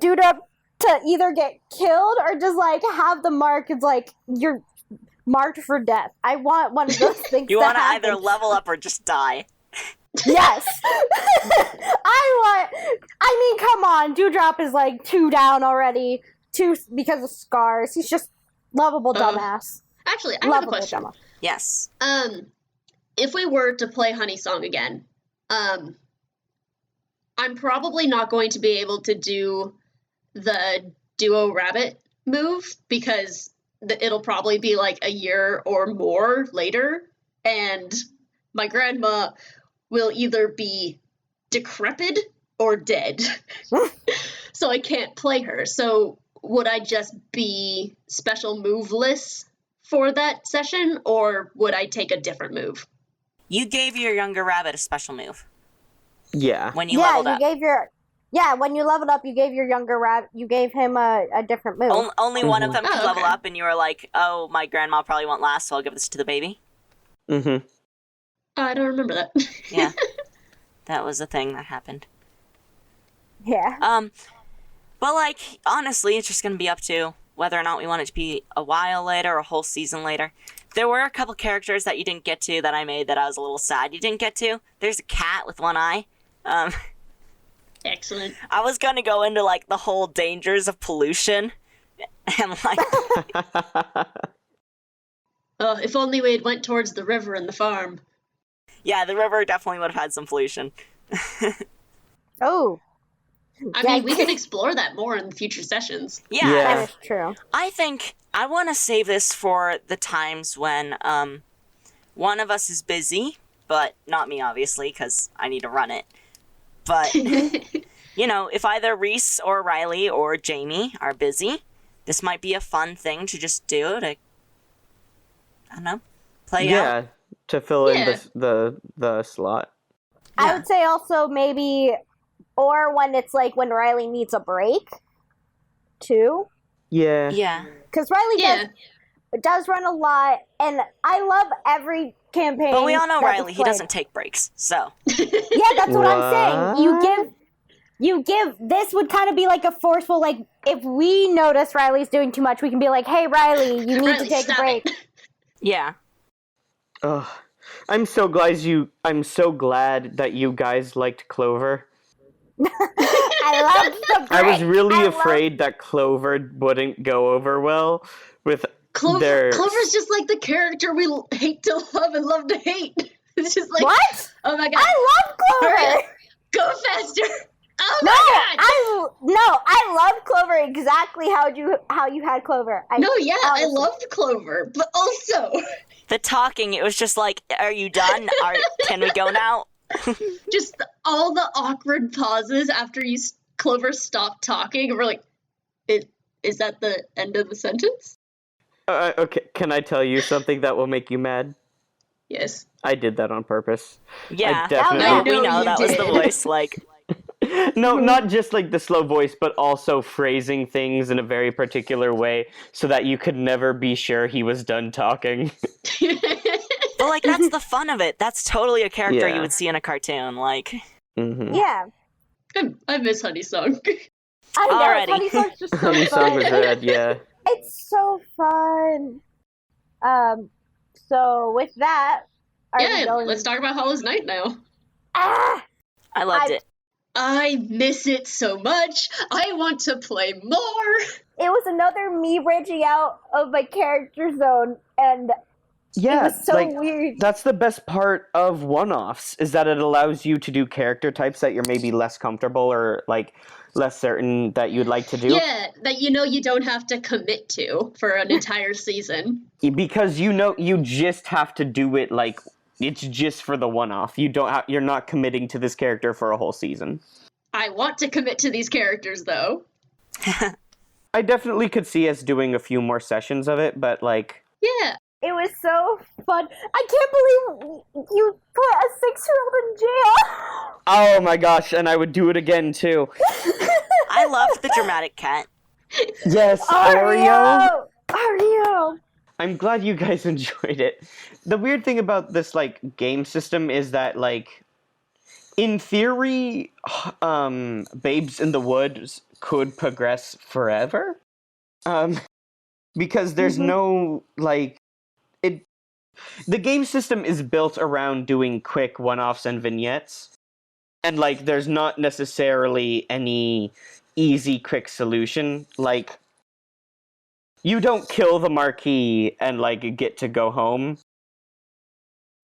Dewdrop to either get killed or just like have the mark. It's like you're marked for death. I want one of those things. You want to happen. either level up or just die. Yes. I mean, come on. Dewdrop is like 2 down already. 2 because of scars. He's just lovable dumbass. Actually, I have a question. Dumbass. Yes. If we were to play Honey Song again, I'm probably not going to be able to do the duo rabbit move because it'll probably be like a year or more later, and my grandma will either be decrepit or dead. So I can't play her. So would I just be special moveless for that session, or would I take a different move? You gave your younger rabbit a special move Yeah. when you leveled up. When you leveled up, you gave your younger rabbit, you gave him a different move. Only one of them could level okay. up, and you were like, oh, my grandma probably won't last, so I'll give this to the baby. Mm-hmm. I don't remember that. Yeah. That was a thing that happened. Yeah. But, like, honestly, it's just going to be up to whether or not we want it to be a while later or a whole season later. There were a couple characters that you didn't get to that I made that I was a little sad you didn't get to. There's a cat with one eye. Excellent. I was going to go into, like, the whole dangers of pollution. And, like... If only we had went towards the river and the farm. Yeah, the river definitely would have had some pollution. Oh. I mean, we can explore that more in future sessions. Yeah. That is true. I think I want to save this for the times when one of us is busy, but not me, obviously, because I need to run it. But, you know, if either Reese or Riley or Jamie are busy, this might be a fun thing to just do to, I don't know, play out. To fill in Yeah. the slot. I would say also maybe, or when it's like when Riley needs a break, too. Yeah. Yeah. Because Riley does run a lot, and I love every campaign. But we all know that Riley, was he played. doesn't take breaks, so. Yeah, that's what I'm saying. You give, this would kind of be like a forceful, like, if we notice Riley's doing too much, we can be like, hey, Riley, you need Riley, to take a stop break. it. Yeah. Ugh. I'm so glad that you guys liked Clover. I love the I was break. really afraid that Clover wouldn't go over well with their... Clover's just like the character we hate to love and love to hate. It's just like, What? oh my god, I love hurry Clover. up, go faster. Oh my god. I love Clover exactly how you had Clover. I I loved Clover, but also The talking, it was just like, are you done? Can we go now? just all the awkward pauses after Clover stopped talking. And we're like, is that the end of the sentence? Okay, can I tell you something that will make you mad? Yes. I did that on purpose. Yeah. I definitely... No, we know know you that was the did. voice, like... No, not just like the slow voice, but also phrasing things in a very particular way so that you could never be sure he was done talking. But, like, that's the fun of it. That's totally a character Yeah. you would see in a cartoon, like... Mm-hmm. Yeah. I miss Honey Song. I know. Alrighty. Honey Song's just so Honey fun. Song was red, yeah. It's so fun. So with that, are we Yeah, going? let's talk about Hollows Knight now. Ah! I loved it. I miss it so much. I want to play more. It was another me branching out of my character zone, and Yeah, it was so like, weird. that's the best part of one-offs, is that it allows you to do character types that you're maybe less comfortable or, like, less certain that you'd like to do. Yeah, that you don't have to commit to for an entire season. Because you just have to do it, like, It's just for the one-off. You're not committing to this character for a whole season. I want to commit to these characters, though. I definitely could see us doing a few more sessions of it, but like... Yeah. It was so fun. I can't believe you put a 6-year-old in jail. Oh my gosh, and I would do it again too. I loved the dramatic cat. Yes, Oreo. Oreo. I'm glad you guys enjoyed it. The weird thing about this like game system is that like in theory Babes in the Woods could progress forever. Because there's no like the game system is built around doing quick one-offs and vignettes. And like there's not necessarily any easy quick solution. Like you don't kill the Marquis and like get to go home.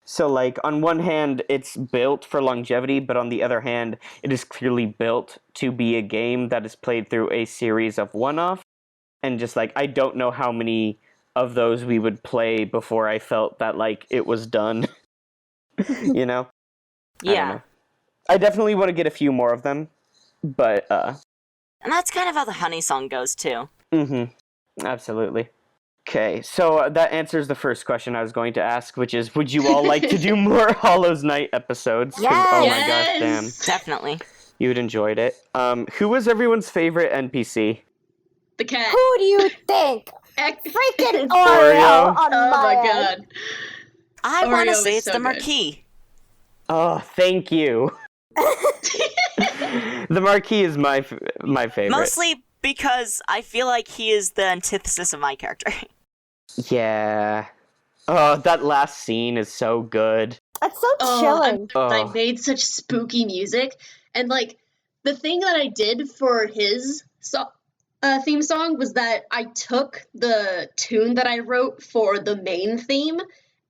So like on one hand it's built for longevity, but on the other hand it is clearly built to be a game that is played through a series of one-off. And just like I don't know how many of those we would play before I felt that like it was done. You know? Yeah. I definitely want to get a few more of them, but And that's kind of how the Honey song goes, too. Absolutely. Okay, so that answers the first question I was going to ask, which is, would you all like to do more Hollows Knight episodes? 'Cause, Yes! Oh my gosh, damn. Definitely. You'd enjoyed it. Who was everyone's favorite NPC? The cat. Who do you think? Oreo. Freaking Oreo Oreo. on Oh my end. god. I want to Oreo say is it's so the good. Marquis. Oh, thank you. The Marquis is my favorite. Mostly because I feel like he is the antithesis of my character. Yeah. Oh, that last scene is so good. That's so chilling. I made such spooky music, and like the thing that I did for his theme song was that I took the tune that I wrote for the main theme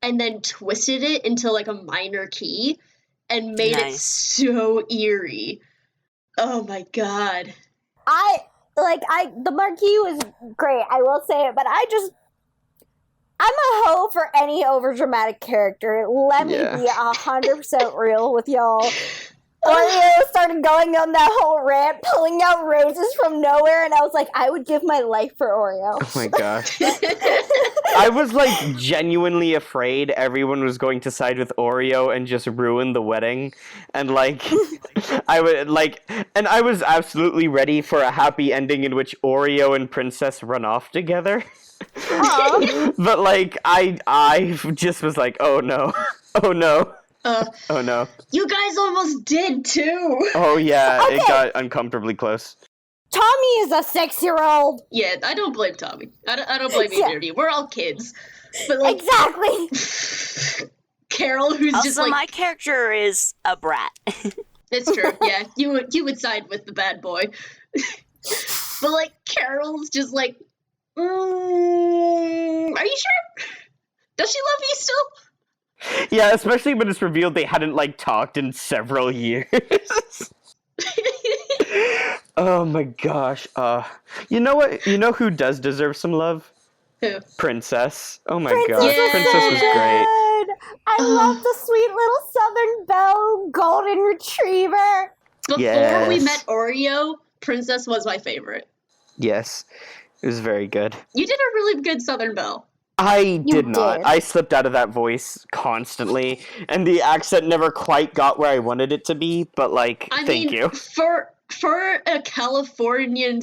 and then twisted it into like a minor key and made it Nice. so eerie. Oh my god. The Marquis was great, I will say it, but I'm a hoe for any overdramatic character. Let me Yeah. be 100% real with y'all. Oreo started going on that whole rant, pulling out roses from nowhere, and I was like, I would give my life for Oreo. Oh my gosh. I was like genuinely afraid everyone was going to side with Oreo and just ruin the wedding. And like I was absolutely ready for a happy ending in which Oreo and Princess run off together. But like I just was like, oh no. Oh no. Oh no. You guys almost did too. Oh yeah, Okay. It got uncomfortably close. Tommy is a 6-year-old. Yeah, I don't blame Tommy. I don't blame Yeah. either of you. We're all kids. But like Exactly. Carol, who's just Also, like my character is a brat. it's true. Yeah, you would side with the bad boy. But like Carol's just like, are you sure? Does she love you still? Yeah, especially when it's revealed they hadn't like talked in several years. Oh my gosh. You know what? You know who does deserve some love? Who? Princess. Oh my Princess gosh. Yeah. Princess was great. Good. I love the sweet little Southern Belle golden retriever. Before we Yes. met Oreo, Princess was my favorite. Yes. It was very good. You did a really good Southern Belle. I did not. did. I slipped out of that voice constantly, and the accent never quite got where I wanted it to be, but like, I thank mean, you. for a Californian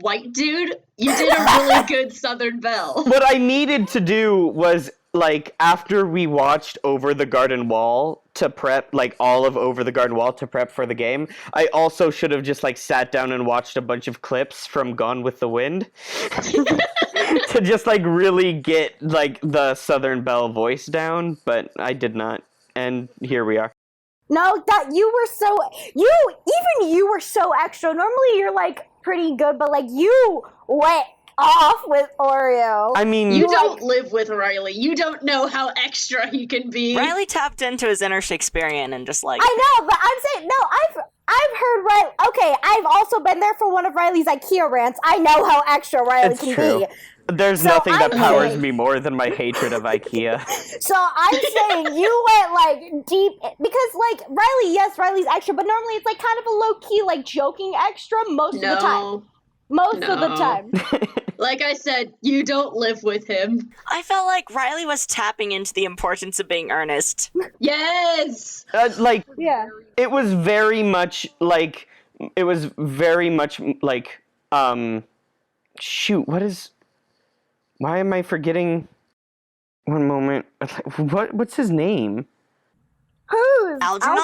white dude, you did a really good Southern Belle. What I needed to do was, like, after we watched Over the Garden Wall to prep, like, all of Over the Garden Wall to prep for the game, I also should have just, like, sat down and watched a bunch of clips from Gone with the Wind to just, like, really get, like, the Southern Belle voice down, but I did not. And here we are. No, that you were so extra. Normally you're like pretty good, but like you went off with Oreo. I mean, You don't live with Riley. You don't know how extra he can be. Riley tapped into his inner Shakespearean and just like. I know, but I'm saying no. I've heard Riley. Okay, I've also been there for one of Riley's IKEA rants. I know how extra Riley It's can true. be. there's So nothing that I'm powers saying- me more than my hatred of IKEA. So I'm saying you went like deep because like Riley, yes, Riley's extra, but normally it's like kind of a low key like joking extra most of the time. No. Most of the No. time. Like I said, you don't live with him. I felt like Riley was tapping into the importance of being earnest. Yes! Like, Yeah. it was very much like, shoot, why am I forgetting? One moment. What's his name? Who's? Algernon?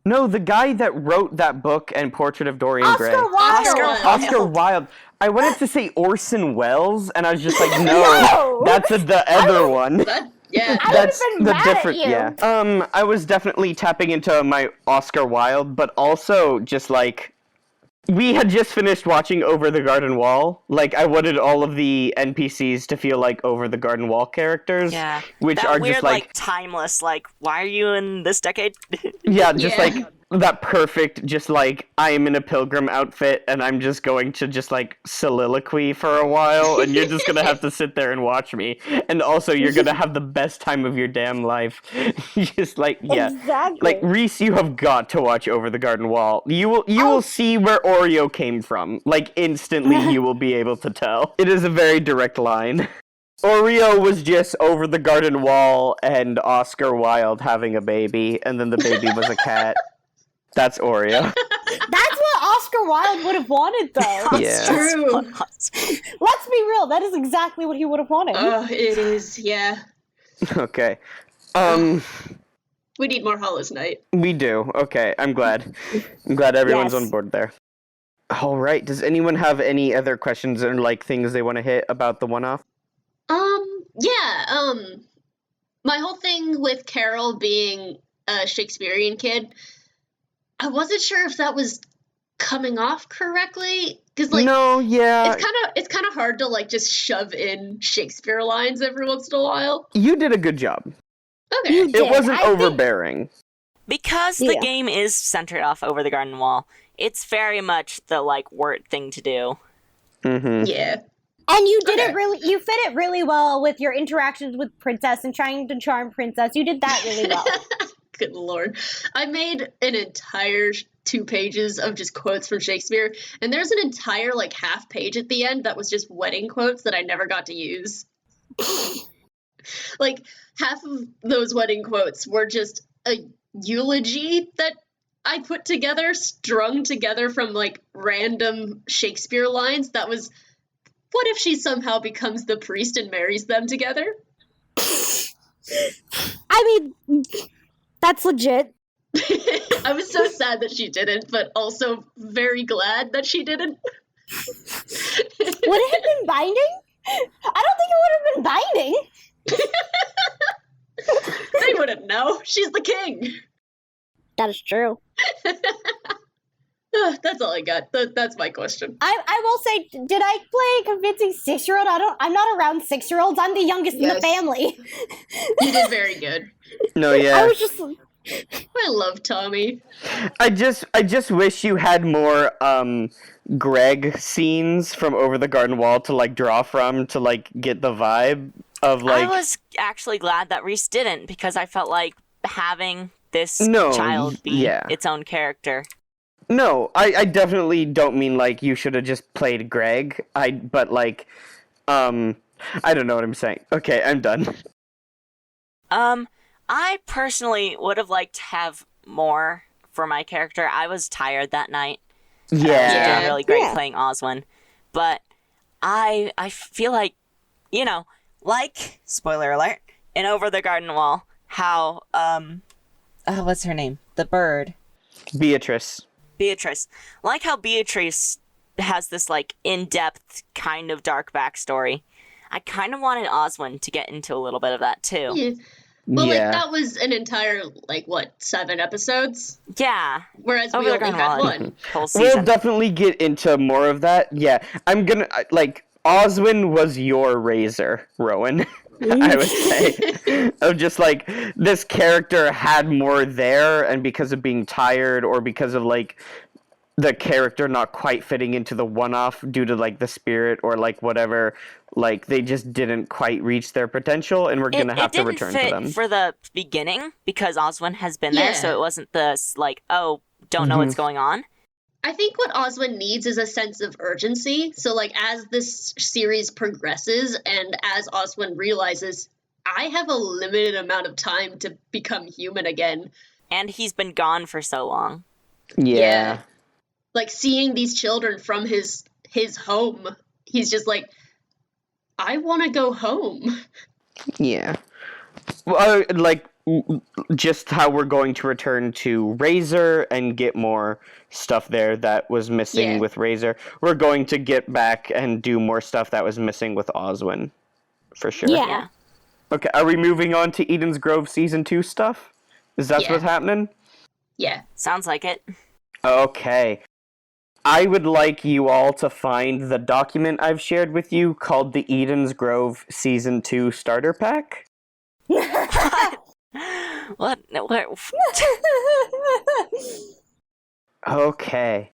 No, the guy that wrote that book and Portrait of Dorian Gray. Oscar Wilde. Oscar Wilde. Oscar Wilde. I wanted to say Orson Welles, and I was just like, no, No! that's the other one. That, yeah. I That's would've been the mad at different, you. yeah. I was definitely tapping into my Oscar Wilde, but also just like, we had just finished watching Over the Garden Wall. Like, I wanted all of the NPCs to feel like Over the Garden Wall characters. Yeah. Which that are weird, just like, timeless, like, why are you in this decade? yeah, just Yeah. like that perfect, just like, I am in a pilgrim outfit and I'm just going to just like soliloquy for a while and you're just gonna have to sit there and watch me. And also you're gonna have the best time of your damn life. Just like, yeah. Exactly. Like, Reese, you have got to watch Over the Garden Wall. You will see where Oreo came from. Like, instantly you will be able to tell. It is a very direct line. Oreo was just over the garden wall and Oscar Wilde having a baby, and then the baby was a cat. That's Oreo. That's what Oscar Wilde would have wanted, though. Yeah. True. Let's be real. That is exactly what he would have wanted. It is, yeah. Okay. We need more Hollows Knight. We do. Okay, I'm glad. I'm glad everyone's Yes. on board there. All right. Does anyone have any other questions or like things they want to hit about the one-off? Yeah, my whole thing with Carol being a Shakespearean kid, I wasn't sure if that was coming off correctly, because like No, yeah. it's kind of hard to like just shove in Shakespeare lines every once in a while. You did a good job. Okay. You It did. wasn't I think- overbearing. Because the Yeah. game is centered off Over the Garden Wall, it's very much the, like, word thing to do. Mm-hmm. Yeah. And you did Okay. you fit it really well with your interactions with Princess and trying to charm Princess. You did that really well. Good lord. I made an entire 2 pages of just quotes from Shakespeare, and there's an entire like half page at the end that was just wedding quotes that I never got to use. Like half of those wedding quotes were just a eulogy that I put together, strung together from like random Shakespeare lines that was, what if she somehow becomes the priest and marries them together? I mean, that's legit. I was so sad that she didn't, but also very glad that she didn't. Would it have been binding? I don't think it would have been binding. They wouldn't know. She's the king. That is true. That's all I got. That's my question. I will say, did I play a convincing 6-year-old? I'm not around 6-year-olds. I'm the youngest in Yes. the family. You did very good. No, I yeah. was just I love Tommy. I just wish you had more Greg scenes from Over the Garden Wall to like draw from to like get the vibe of like I was actually glad that Reese didn't, because I felt like having this No, child be yeah. its own character. No, I definitely don't mean like you should have just played Greg. But like I don't know what I'm saying. Okay, I'm done. I personally would have liked to have more for my character. I was tired that night. I was Yeah. doing really great Yeah. playing Oswin, but I feel like, you know, like, spoiler alert, in Over the Garden Wall, how what's her name? The bird. Beatrice. Beatrice. Like how Beatrice has this like in-depth kind of dark backstory. I kind of wanted Oswin to get into a little bit of that too. Yeah. Well, yeah. like that was an entire 7 episodes, Yeah. whereas Over we the only Garden had Wall. one. Whole We'll season. definitely get into more of that. Yeah. I'm gonna like Oswin was your razor, Rowan. I would say. Of just like this character had more there, and because of being tired or because of like the character not quite fitting into the one-off due to like the spirit or like whatever, like they just didn't quite reach their potential, and we're gonna have to return to them. It didn't fit for the beginning because Oswin has been there, so it wasn't this like, oh, don't know what's going on. I think what Oswin needs is a sense of urgency. So, like, as this series progresses and as Oswin realizes, I have a limited amount of time to become human again. And he's been gone for so long. Yeah. Like, seeing these children from his home, he's just like, I want to go home. Yeah. Well, like, just how we're going to return to Razor and get more stuff there that was missing with Razor. We're going to get back and do more stuff that was missing with Oswin, for sure. Yeah. Okay, are we moving on to Eden's Grove Season 2 stuff? Is that what's happening? Yeah. Sounds like it. Okay. I would like you all to find the document I've shared with you called the Eden's Grove Season 2 Starter Pack. What? Okay.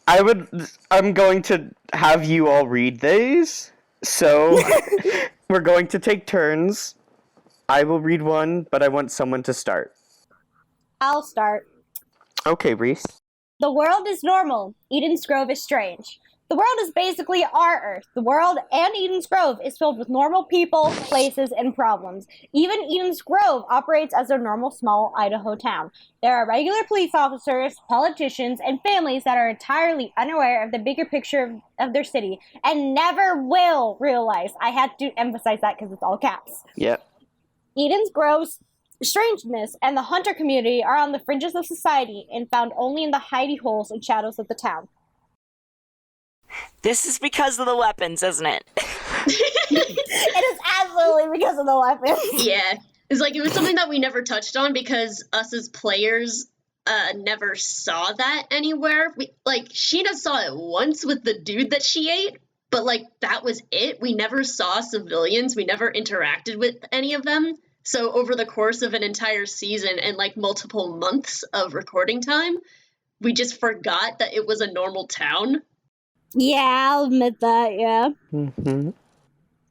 I'm going to have you all read these. So, we're going to take turns. I will read one, but I want someone to start. I'll start. Okay, Reese. The world is normal. Eden's Grove is strange. The world is basically our Earth. The world and Eden's Grove is filled with normal people, places, and problems. Even Eden's Grove operates as a normal small Idaho town. There are regular police officers, politicians, and families that are entirely unaware of the bigger picture of their city and never will realize. I had to emphasize that because it's all caps. Yep. Eden's Grove's strangeness and the hunter community are on the fringes of society and found only in the hidey holes and shadows of the town. This is because of the weapons, isn't it? It is absolutely because of the weapons. Yeah. It's like, it was something that we never touched on because us as players never saw that anywhere. Sheena saw it once with the dude that she ate, but, like, that was it. We never saw civilians. We never interacted with any of them. So over the course of an entire season and, like, multiple months of recording time, we just forgot that it was a normal town. Yeah, I'll admit that, yeah. Mm-hmm.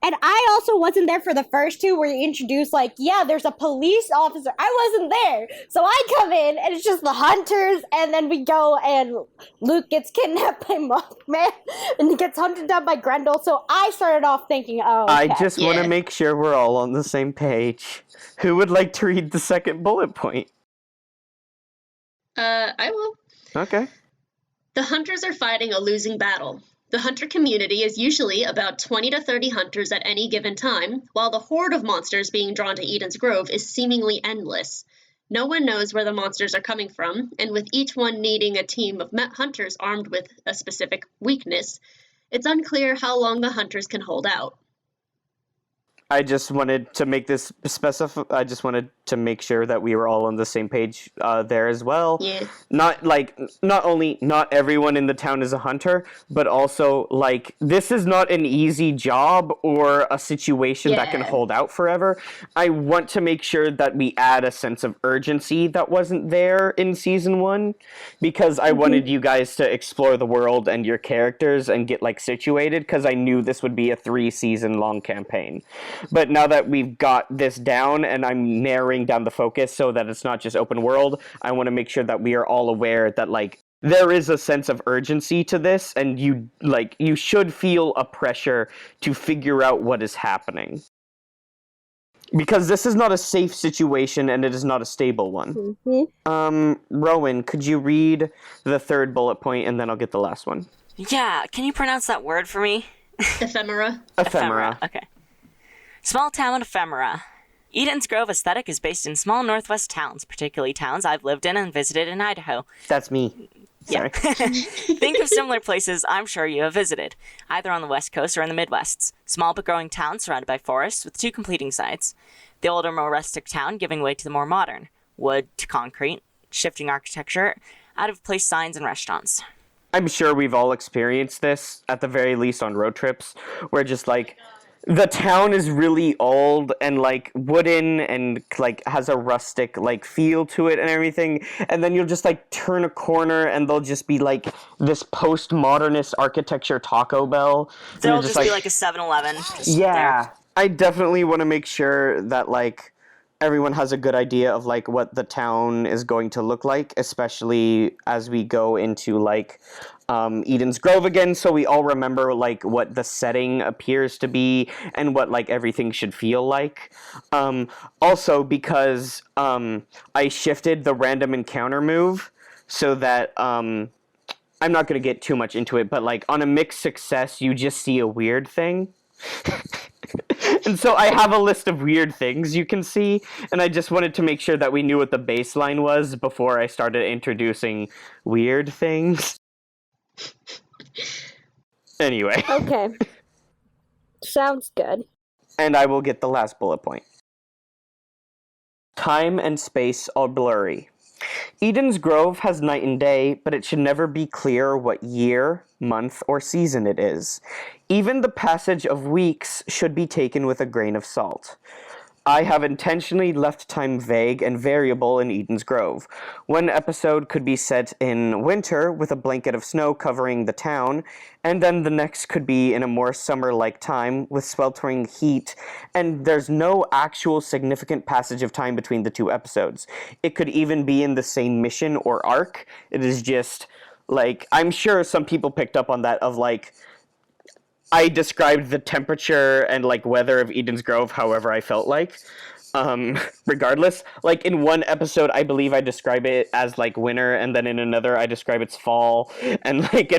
And I also wasn't there for the first two where you introduced, like, there's a police officer. I wasn't there. So I come in, and it's just the hunters, and then we go, and Luke gets kidnapped by Mothman, and he gets hunted down by Grendel. So I started off thinking, okay. I just want to make sure we're all on the same page. Who would like to read the second bullet point? I will. Okay. The hunters are fighting a losing battle. The hunter community is usually about 20 to 30 hunters at any given time, while the horde of monsters being drawn to Eden's Grove is seemingly endless. No one knows where the monsters are coming from, and with each one needing a team of hunters armed with a specific weakness, it's unclear how long the hunters can hold out. I just wanted to make this specific. I just wanted to make sure that we were all on the same page there as well. Yeah. Not only not everyone in the town is a hunter, but also like this is not an easy job or a situation that can hold out forever. I want to make sure that we add a sense of urgency that wasn't there in season 1, because I wanted you guys to explore the world and your characters and get like situated, because I knew this would be a 3-season long campaign. But now that we've got this down and I'm narrowing down the focus so that it's not just open world, I want to make sure that we are all aware that like there is a sense of urgency to this, and you should feel a pressure to figure out what is happening. Because this is not a safe situation and it is not a stable one. Rowan, could you read the third bullet point and then I'll get the last one? Yeah, can you pronounce that word for me? Ephemera. Ephemera. Okay. Small town ephemera. Eden's Grove aesthetic is based in small northwest towns, particularly towns I've lived in and visited in Idaho. That's me. Sorry. Yeah. Think of similar places I'm sure you have visited, either on the West Coast or in the Midwest. Small but growing towns surrounded by forests with 2 completing sides. The older, more rustic town giving way to the more modern. Wood to concrete, shifting architecture, out-of-place signs and restaurants. I'm sure we've all experienced this, at the very least on road trips, where just, like, the town is really old and, like, wooden and, like, has a rustic, like, feel to it and everything, and then you'll just, like, turn a corner and there'll just be, like, this postmodernist architecture Taco Bell. There'll just be, like, a 7-Eleven yeah, there. I definitely want to make sure that, like, everyone has a good idea of, like, what the town is going to look like, especially as we go into, like, Eden's Grove again, so we all remember, like, what the setting appears to be and what, like, everything should feel like. Also, because I shifted the random encounter move so that I'm not going to get too much into it, but, like, on a mixed success, you just see a weird thing. And so I have a list of weird things you can see, and I just wanted to make sure that we knew what the baseline was before I started introducing weird things. Anyway. Okay. Sounds good. And I will get the last bullet point. Time and space are blurry. Eden's Grove has night and day, but it should never be clear what year, month, or season it is. Even the passage of weeks should be taken with a grain of salt. I have intentionally left time vague and variable in Eden's Grove. One episode could be set in winter with a blanket of snow covering the town, and then the next could be in a more summer-like time with sweltering heat, and there's no actual significant passage of time between the two episodes. It could even be in the same mission or arc. It is just, like, I'm sure some people picked up on that of, like, I described the temperature and, like, weather of Eden's Grove however I felt like. Regardless, like, in one episode, I believe I describe it as, like, winter, and then in another, I describe it's fall, and, like,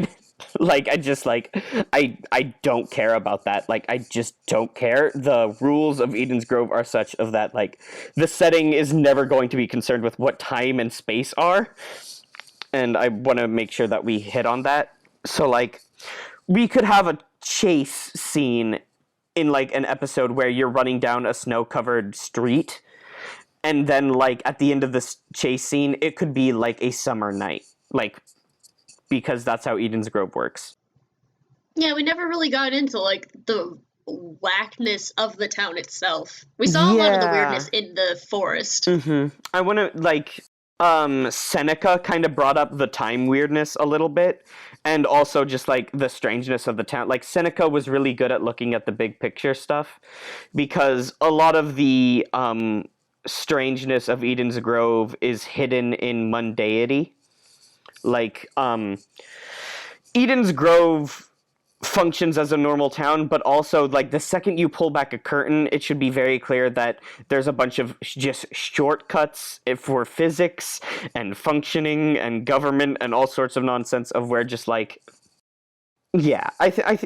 I just, like, I don't care about that. Like, I just don't care. The rules of Eden's Grove are such of that, like, the setting is never going to be concerned with what time and space are, and I want to make sure that we hit on that. So, like, we could have a chase scene in, like, an episode where you're running down a snow-covered street, and then, like, at the end of this chase scene, it could be, like, a summer night, like, because that's how Eden's Grove works. Yeah, we never really got into, like, the whackness of the town itself. We saw a lot of the weirdness in the forest. Mm-hmm. I want to, like, Seneca kind of brought up the time weirdness a little bit, and also just, like, the strangeness of the town. Like, Seneca was really good at looking at the big picture stuff, because a lot of the strangeness of Eden's Grove is hidden in mundanity. Like, Eden's Grove functions as a normal town, but also, like, the second you pull back a curtain, it should be very clear that there's a bunch of just shortcuts for physics and functioning and government and all sorts of nonsense of where just, like, yeah,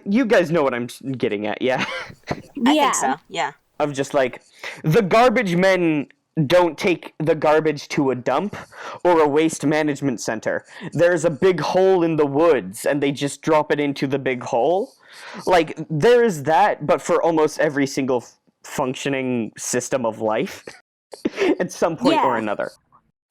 you guys know what I'm getting at, yeah? I think so, yeah. Of just, like, the garbage men don't take the garbage to a dump or a waste management center. There's a big hole in the woods, and they just drop it into the big hole. Like, there is that, but for almost every single functioning system of life at some point or another.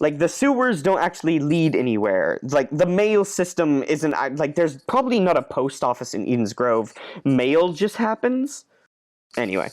Like, the sewers don't actually lead anywhere. Like, the mail system isn't, like, there's probably not a post office in Eden's Grove. Mail just happens. Anyway.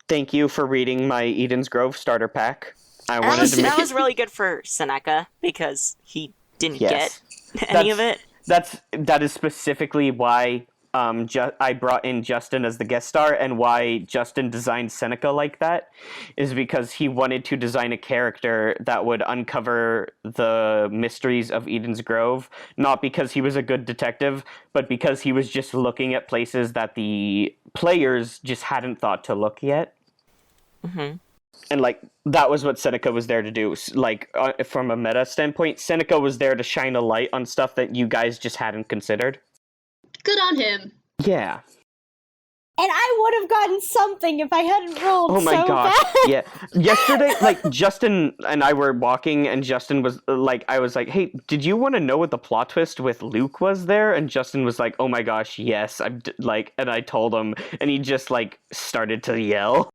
Thank you for reading my Eden's Grove starter pack. That was really good for Seneca, because he didn't get any of it. That is specifically why I brought in Justin as the guest star, and why Justin designed Seneca like that, is because he wanted to design a character that would uncover the mysteries of Eden's Grove, not because he was a good detective, but because he was just looking at places that the players just hadn't thought to look yet. Mm-hmm. And, like, that was what Seneca was there to do. Like, from a meta standpoint, Seneca was there to shine a light on stuff that you guys just hadn't considered. Good on him. Yeah. And I would have gotten something if I hadn't rolled Oh my so gosh. bad. Yeah. Yesterday, like, Justin and I were walking, and Justin was like, I was like, hey, did you want to know what the plot twist with Luke was there? And Justin was like, oh my gosh, yes. And I told him, and he just, like, started to yell.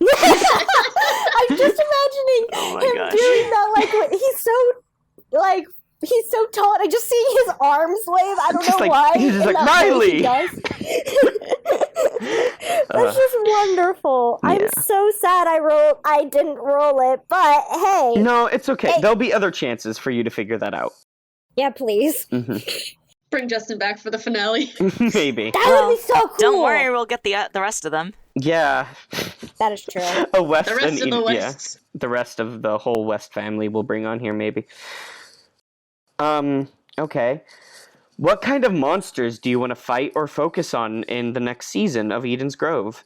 I'm just imagining him doing that, like, he's so, like, He's so tall, and I just see his arms wave. I don't Just know like- why. he's just in like, that way he "Riley!" does. That's just wonderful. yeah. I'm so sad I didn't roll it, but hey. No, it's okay. Hey. There'll be other chances for you to figure that out. Yeah, please. Bring Justin back for the finale. Maybe. That would be so cool. Don't worry, we'll get the rest of them. Yeah. That is true. A West The rest and of the yeah. Wests. The rest of the whole West family we'll bring on here, maybe. Okay. What kind of monsters do you want to fight or focus on in the next season of Eden's Grove?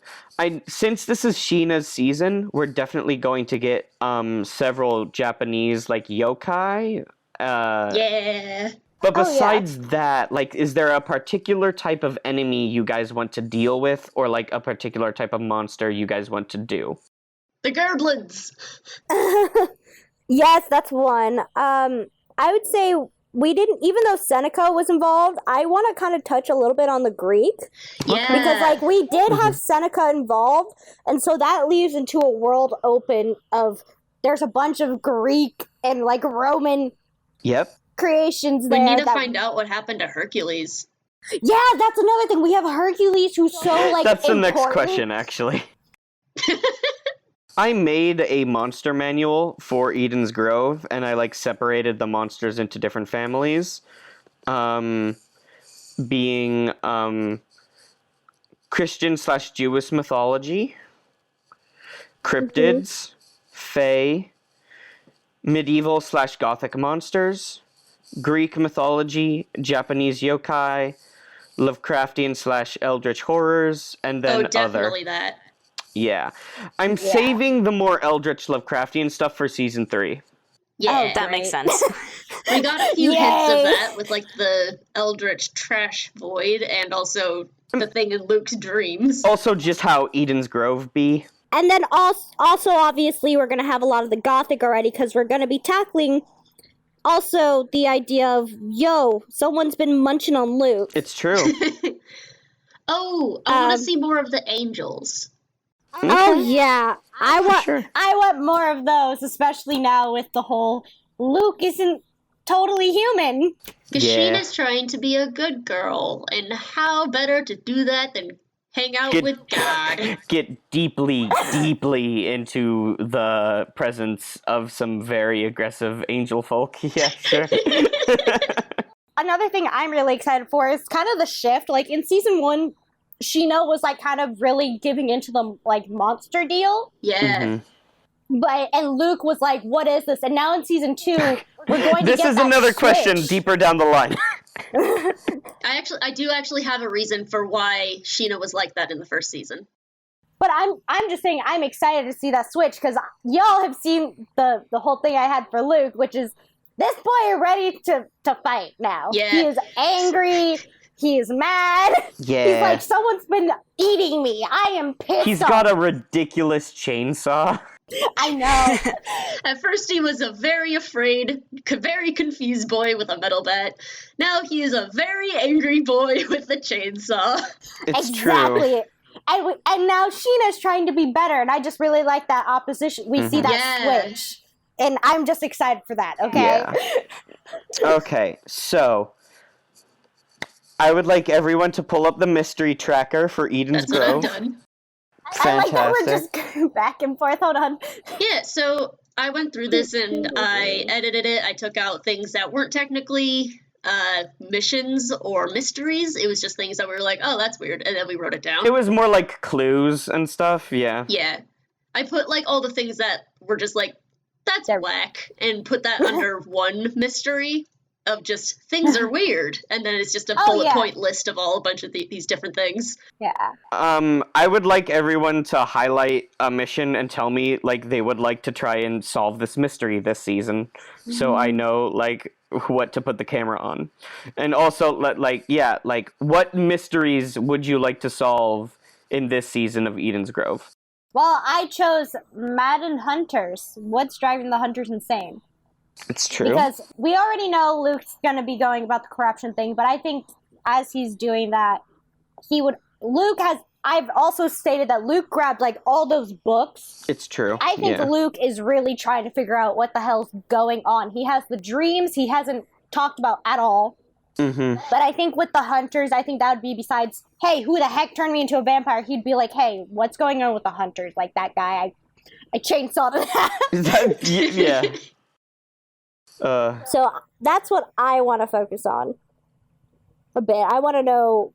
Since this is Sheena's season, we're definitely going to get several Japanese like yokai. Yeah. But Oh, yeah. besides that, like, is there a particular type of enemy you guys want to deal with, or like a particular type of monster you guys want to do? The Gerblins. Yes, that's one. I would say we didn't, even though Seneca was involved, I want to kind of touch a little bit on the Greek. Yeah. Because, like, we did have Seneca involved, and so that leaves into a world open of there's a bunch of Greek and, like, Roman Yep. creations we there. need to that- find out what happened to Hercules. Yeah, that's another thing. We have Hercules, who's so, like, That's the next important. question, actually. I made a monster manual for Eden's Grove, and I like separated the monsters into different families, being Christian/Jewish mythology, cryptids, fae, medieval/Gothic monsters, Greek mythology, Japanese yokai, Lovecraftian/Eldritch horrors, and then Oh, definitely that. Yeah. I'm saving the more Eldritch Lovecraftian stuff for season 3. Yeah. That makes sense. We got a few hints Yay. of that with like the Eldritch trash void and also the thing in Luke's dreams. Also, just how Eden's Grove be. And then also obviously, we're going to have a lot of the Gothic already, because we're going to be tackling also the idea of, yo, someone's been munching on Luke. It's true. Oh, I want to see more of the angels. Oh yeah, I sure. want more of those, especially now with the whole Luke isn't totally human. Because Yeah. Sheena's trying to be a good girl, and how better to do that than hang out Get- with God? Get deeply, deeply into the presence of some very aggressive angel folk. Yeah, sure. Another thing I'm really excited for is kind of the shift. Like in season 1, Sheena was like kind of really giving into the like monster deal, Yeah. Mhm. and Luke was like, "What is this?" And now in season 2, we're going to This get is that another question switch. deeper down the line. I do actually have a reason for why Sheena was like that in the first season. But I'm just saying I'm excited to see that switch, because y'all have seen the whole thing I had for Luke, which is this boy is ready to fight now. Yeah. He is angry. He is mad. Yeah. He's like, someone's been eating me. I am pissed He's off. got a ridiculous chainsaw. I know. At first, he was a very afraid, very confused boy with a metal bat. Now he is a very angry boy with a chainsaw. It's exactly. true. And now Sheena's trying to be better, and I just really like that opposition. We see that Yeah. switch. And I'm just excited for that, okay? Yeah. Okay, so I would like everyone to pull up the mystery tracker for Eden's That's what I've Grove. done. I like that we're Fantastic. just going back and forth. Hold on. Yeah, so I went through this and I edited it. I took out things that weren't technically missions or mysteries. It was just things that we were like, oh, that's weird. And then we wrote it down. It was more like clues and stuff, yeah. Yeah. I put like all the things that were just like, that's whack, and put that under one mystery of just things are weird. And then it's just a bullet point list of all a bunch of these different things. Yeah. I would like everyone to highlight a mission and tell me, like, they would like to try and solve this mystery this season. So I know, like, what to put the camera on. And also, what mysteries would you like to solve in this season of Eden's Grove? Well, I chose Madden Hunters. What's driving the hunters insane? It's true. Because we already know Luke's going to be going about the corruption thing, but I think as he's doing that, I've also stated that Luke grabbed, like, all those books. It's true. I think Luke is really trying to figure out what the hell's going on. He has the dreams. He hasn't talked about at all. Mm-hmm. But I think with the hunters, I think that would be besides, hey, who the heck turned me into a vampire? He'd be like, hey, what's going on with the hunters? Like that guy, I chainsawed that. Yeah. So that's what I want to focus on a bit. I want to know.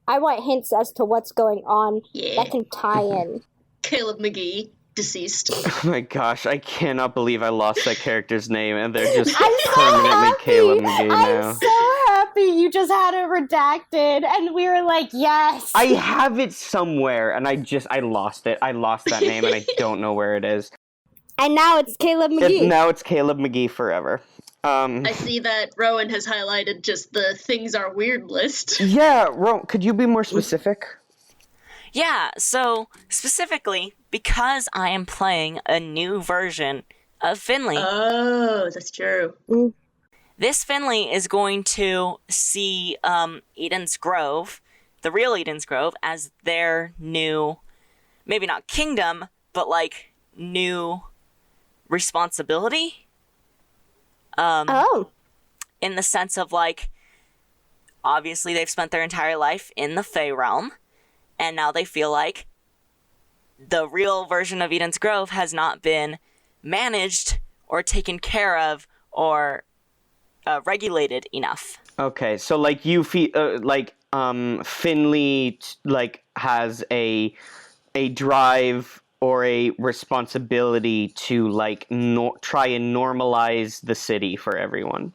I want hints as to what's going on that can tie in. Caleb McGee, deceased. Oh my gosh, I cannot believe I lost that character's name, and they're just I'm so permanently happy. Caleb McGee now. I'm so happy you just had it redacted, and we were like, yes. I have it somewhere, and I lost it. I lost that name, and I don't know where it is. And now it's Caleb McGee. Now it's Caleb McGee forever. I see that Rowan has highlighted just the things are weird list. Yeah, could you be more specific? Yeah, so specifically, because I am playing a new version of Finley. Oh, that's true. This Finley is going to see Eden's Grove, the real Eden's Grove, as their new, maybe not kingdom, but like new responsibility. In the sense of like, obviously they've spent their entire life in the Fey realm, and now they feel like the real version of Eden's Grove has not been managed or taken care of or regulated enough. Okay, so like you feel Finley has a drive or a responsibility to like try and normalize the city for everyone.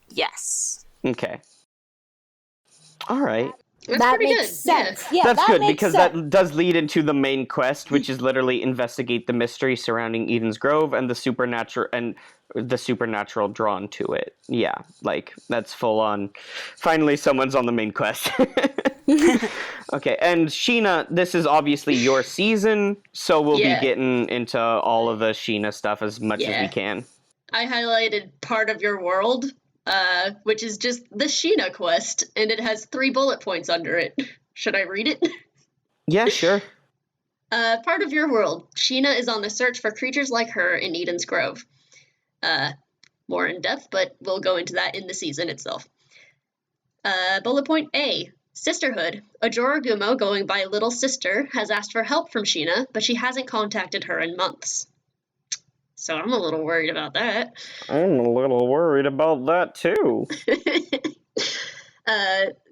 Yes. Okay. All right. That makes sense. Yeah, That's that good makes because sense. that does lead into the main quest, which is literally investigate the mystery surrounding Eden's Grove and the supernatural drawn to it. Yeah, like that's full on. Finally, someone's on the main quest. Okay, and Sheena, this is obviously your season, so we'll be getting into all of the Sheena stuff as much as we can. I highlighted part of your world, which is just the Sheena quest, and it has 3 bullet points under it. Should I read it? Yeah, sure. Part of your world. Sheena is on the search for creatures like her in Eden's Grove. More in depth, but we'll go into that in the season itself. Bullet point A. Sisterhood. A Jorogumo going by Little Sister has asked for help from Sheena, but she hasn't contacted her in months. So I'm a little worried about that. I'm a little worried about that too.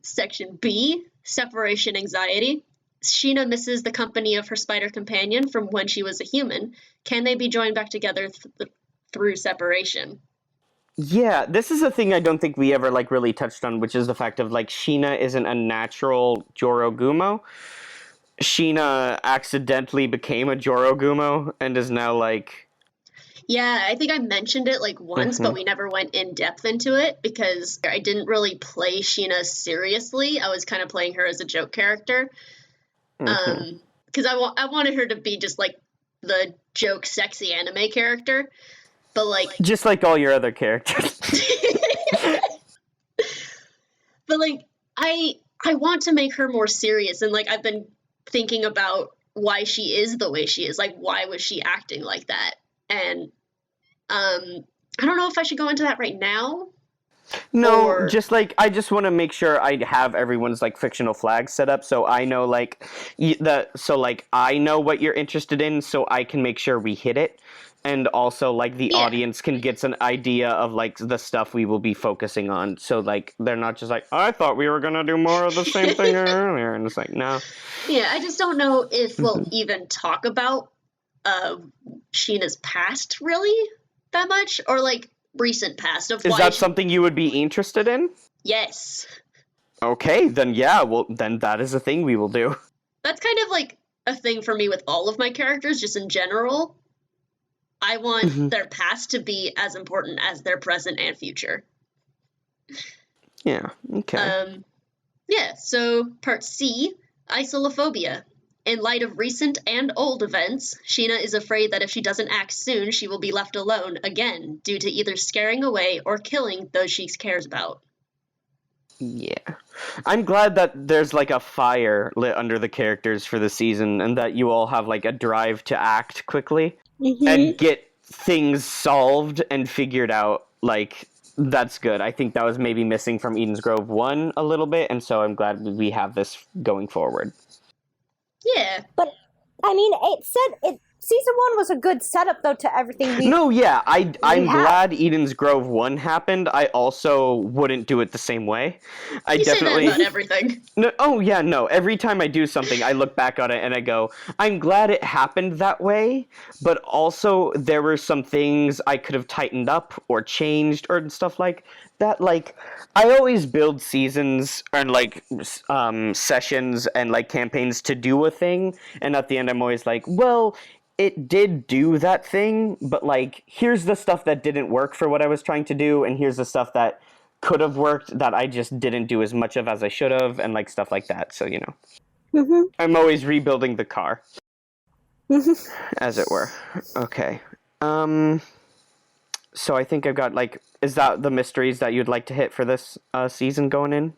Section B. Separation anxiety. Sheena misses the company of her spider companion from when she was a human. Can they be joined back together through separation? Yeah, this is a thing I don't think we ever like really touched on, which is the fact of like Sheena isn't a natural Jorogumo. Sheena accidentally became a Jorogumo and is now like... Yeah, I think I mentioned it like once, but we never went in depth into it because I didn't really play Sheena seriously. I was kind of playing her as a joke character. Because I wanted her to be just like the joke sexy anime character. But like just like all your other characters. But like I want to make her more serious, and like I've been thinking about why she is the way she is. Like why was she acting like that? And I don't know if I should go into that right now. No, just like I just want to make sure I have everyone's like fictional flags set up so I know like I know what you're interested in so I can make sure we hit it. And also, like, the audience can get an idea of, like, the stuff we will be focusing on. So, like, they're not just like, I thought we were going to do more of the same thing earlier. And it's like, no. Yeah, I just don't know if we'll even talk about Sheena's past, really, that much. Or, like, recent past. Is that something you would be interested in? Yes. Okay, then yeah, well, then that is a thing we will do. That's kind of, like, a thing for me with all of my characters, just in general. I want their past to be as important as their present and future. Yeah, okay. So part C, isolophobia. In light of recent and old events, Sheena is afraid that if she doesn't act soon, she will be left alone again, due to either scaring away or killing those she cares about. Yeah. I'm glad that there's like a fire lit under the characters for the season and that you all have like a drive to act quickly and get things solved and figured out like That's good. I think that was maybe missing from Eden's Grove 1 a little bit, and so I'm glad we have this going forward. Yeah. But I mean, season 1 was a good setup though to everything we. No, yeah, I'm have. glad Eden's Grove 1 happened. I also wouldn't do it the same way. You say that about everything. No, oh yeah, no. Every time I do something, I look back on it and I go, I'm glad it happened that way, but also there were some things I could have tightened up or changed or stuff like that. Like, I always build seasons and like sessions and like campaigns to do a thing, and at the end I'm always like, well, it did do that thing, but like, here's the stuff that didn't work for what I was trying to do, and here's the stuff that could have worked that I just didn't do as much of as I should have, and like stuff like that. So, you know, I'm always rebuilding the car, as it were. Okay. So I think I've got like, is that the mysteries that you'd like to hit for this season going in?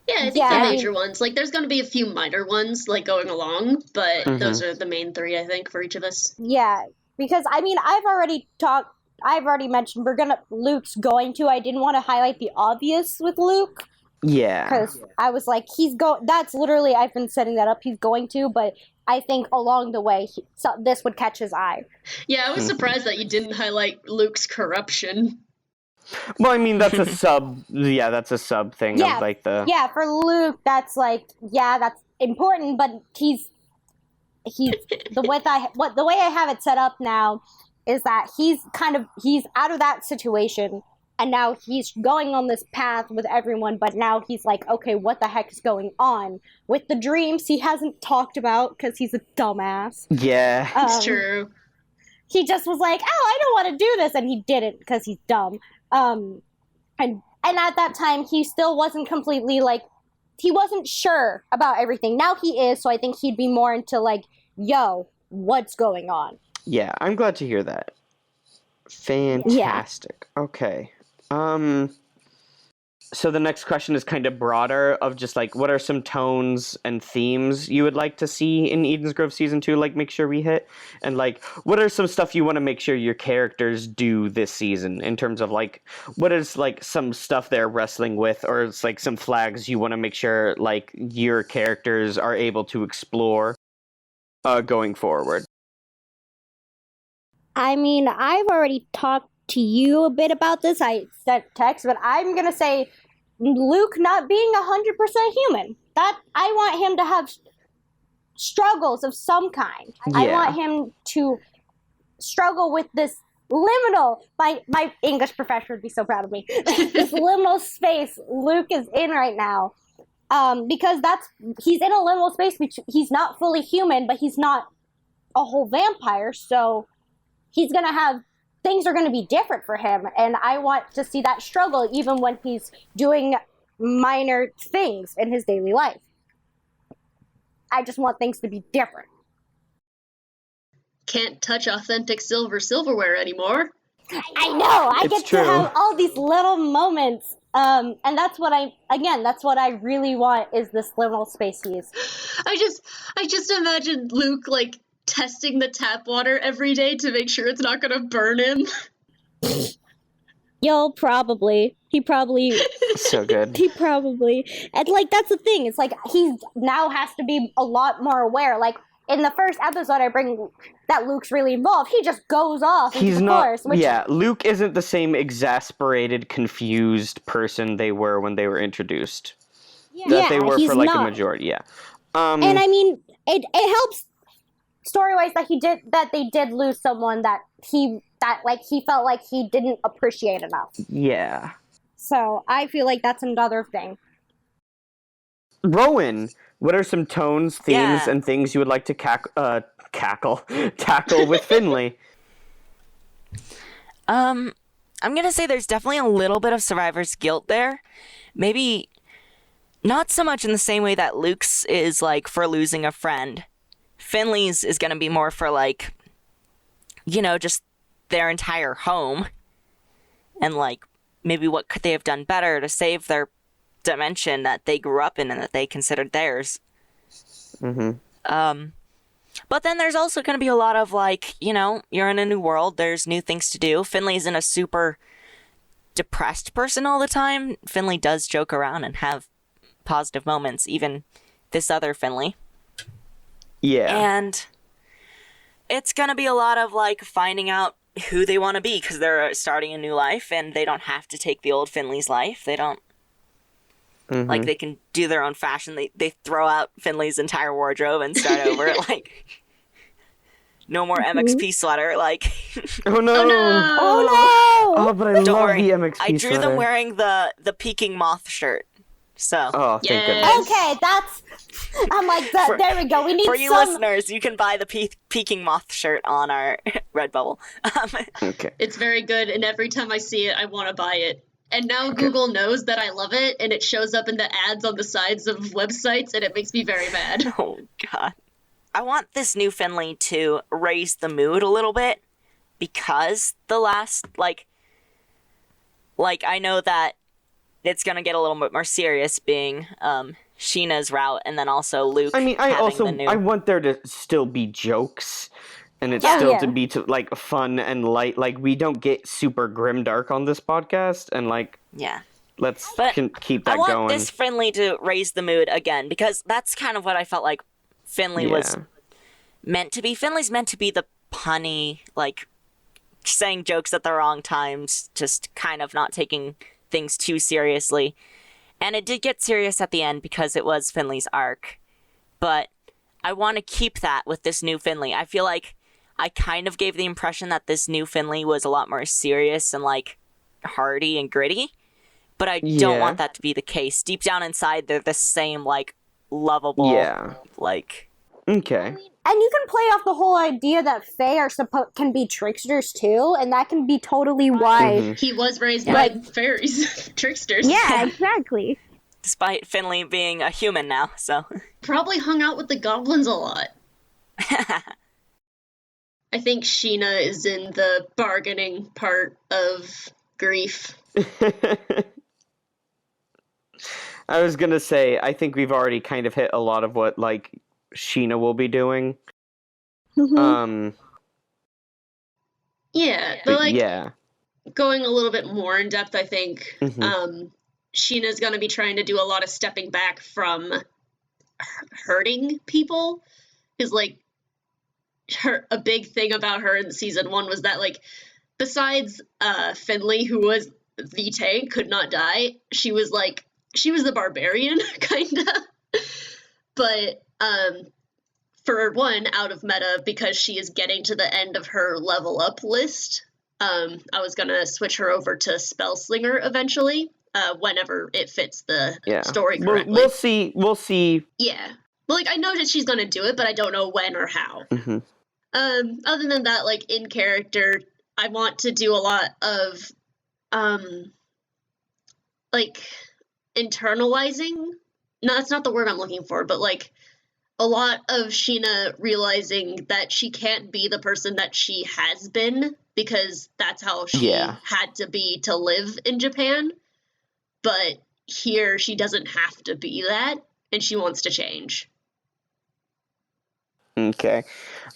Yeah, I think the major ones. Like, there's going to be a few minor ones, like, going along, but those are the main 3, I think, for each of us. Yeah, because, I mean, I've already mentioned Luke's going to. I didn't want to highlight the obvious with Luke. Yeah. Because I was like, that's literally, I've been setting that up, he's going to, but I think along the way, this would catch his eye. Yeah, I was surprised that you didn't highlight Luke's corruption. Well, I mean, that's a sub. Yeah, that's a sub thing. Yeah, of like the. Yeah, for Luke, that's like, yeah, that's important. But he's the way I have it set up now is that he's out of that situation, and now he's going on this path with everyone. But now he's like, okay, what the heck is going on with the dreams he hasn't talked about because he's a dumbass. Yeah, it's true. He just was like, oh, I don't want to do this, and he didn't because he's dumb. And at that time, he still wasn't completely, like, he wasn't sure about everything. Now he is, so I think he'd be more into, like, yo, what's going on? Yeah, I'm glad to hear that. Fantastic. Yeah. Okay. So the next question is kind of broader of just, like, what are some tones and themes you would like to see in Eden's Grove Season 2, like, make sure we hit? And, like, what are some stuff you want to make sure your characters do this season in terms of, like, what is, like, some stuff they're wrestling with, or it's, like, some flags you want to make sure, like, your characters are able to explore going forward? I mean, I've already talked to you a bit about this. I sent text, but I'm gonna say Luke not being 100% human. That I want him to have struggles of some kind. Yeah. I want him to struggle with this liminal. My English professor would be so proud of me. This liminal space Luke is in right now, because he's in a liminal space which he's not fully human, but he's not a whole vampire. So he's gonna have. Things are going to be different for him, and I want to see that struggle even when he's doing minor things in his daily life. I just want things to be different. Can't touch authentic silverware anymore. I know! I get to have all these little moments, and that's what I really want is this liminal space he is. I just imagine Luke, like, testing the tap water every day to make sure it's not gonna burn him. Yo, probably. He probably... So good. He probably... And, like, that's the thing. It's like, he now has to be a lot more aware. Like, in the first episode I bring that Luke's really involved, he just goes off into the forest. Yeah, Luke isn't the same exasperated, confused person they were when they were introduced. Yeah. That they were for, like, a majority, yeah. And, I mean, it helps story-wise that they did lose someone that he felt like he didn't appreciate enough. Yeah. So I feel like that's another thing. Rowan, what are some tones, themes, and things you would like to tackle with Finley? I'm gonna say there's definitely a little bit of survivor's guilt there. Maybe not so much in the same way that Luke's is, like, for losing a friend. Finley's is going to be more for, like, you know, just their entire home. And, like, maybe what could they have done better to save their dimension that they grew up in and that they considered theirs. Mm-hmm. But then there's also going to be a lot of, like, you know, you're in a new world, there's new things to do. Finley's in a super depressed person all the time. Finley does joke around and have positive moments, even this other Finley. Yeah. And it's gonna be a lot of, like, finding out who they want to be, because they're starting a new life, and they don't have to take the old Finley's life. They don't... Like, they can do their own fashion. They throw out Finley's entire wardrobe and start over. Like, no more MXP sweater. Like, Oh no! Oh no! Oh Oh, but I don't love worry. the MXP I drew sweater. them wearing the peking moth shirt. So, Oh, thank Yes. goodness. no! Okay, that's. I'm like, there we go. We need for you some. listeners, you can buy the peking moth shirt on our Redbubble. Okay. It's very good, and every time I see it, I want to buy it. And now Google knows that I love it, and it shows up in the ads on the sides of websites, and it makes me very mad. Oh, God. I want this new Finley to raise the mood a little bit, because the last, like, I know that it's gonna get a little bit more serious being, Sheena's route, and then also Luke I mean, I having the new... I want there to still be jokes, and it's Yeah. still Yeah. to be like fun and light. Like, we don't get super grimdark on this podcast, and like, Yeah. let's But keep that I want going. this Finley to raise the mood again, because that's kind of what I felt like Finley was Yeah. meant to be. Finley's meant to be the punny, like, saying jokes at the wrong times, just kind of not taking things too seriously. And it did get serious at the end because it was Finley's arc. But I want to keep that with this new Finley. I feel like I kind of gave the impression that this new Finley was a lot more serious and, like, hardy and gritty. But I don't Yeah. want that to be the case. Deep down inside, they're the same, like, lovable, Yeah. like... Okay. And you can play off the whole idea that Fae can be tricksters too, and that can be totally why. Mhm. He was raised by fairies, tricksters. Yeah, exactly. Despite Finley being a human now, so... Probably hung out with the goblins a lot. I think Sheena is in the bargaining part of grief. I was gonna say, I think we've already kind of hit a lot of what, like, Sheena will be doing. Mhm. Yeah, but like yeah. going a little bit more in depth, I think Mhm. Sheena's gonna be trying to do a lot of stepping back from hurting people. Because like a big thing about her in season 1 was that, like, besides Finley, who was the tank, could not die, she was the barbarian, kinda. But for one, out of meta, because she is getting to the end of her level up list, I was gonna switch her over to Spellslinger eventually, whenever it fits the Yeah. story We'll, correctly. we'll see. Yeah. Well, like, I know that she's gonna do it, but I don't know when or how. Mhm. Other than that, like, in character, I want to do a lot of, like, internalizing. No, that's not the word I'm looking for, but, like, a lot of Sheena realizing that she can't be the person that she has been, because that's how she Yeah. had to be to live in Japan. But here, she doesn't have to be that, and she wants to change. Okay.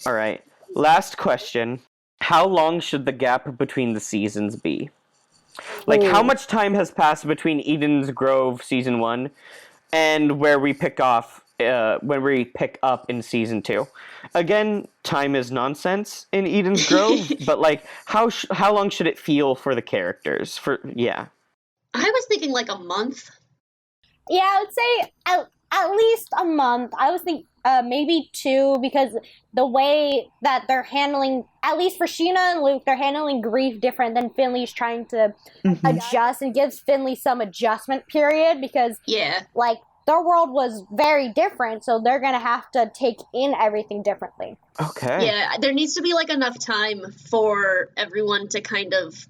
All right. Last question. How long should the gap between the seasons be? Like, how much time has passed between Eden's Grove season 1 and where we pick off when we pick up in season 2? Again, time is nonsense in Eden's Grove, but like, how long should it feel for the characters? I was thinking like a month. Yeah, I would say at least a month. I was thinking maybe 2, because the way that they're handling, at least for Sheena and Luke, they're handling grief different than Finley's trying to adjust, and gives Finley some adjustment period, because Yeah. like their world was very different, so they're gonna have to take in everything differently. Okay. Yeah, there needs to be like enough time for everyone to kind of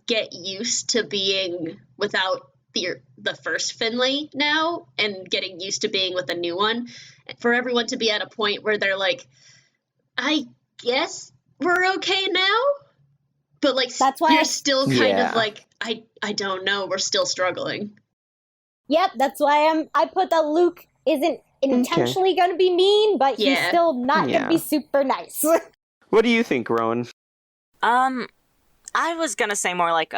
get used to being without the first Finley now, and getting used to being with a new one. For everyone to be at a point where they're like, I guess we're okay now, but like That's why you're I- still kind Yeah. of like, I don't know, we're still struggling. Yep, that's why I put that Luke isn't intentionally gonna be mean, but he's Yeah. still not Yeah. gonna be super nice. What do you think, Rowan? I was gonna say more like,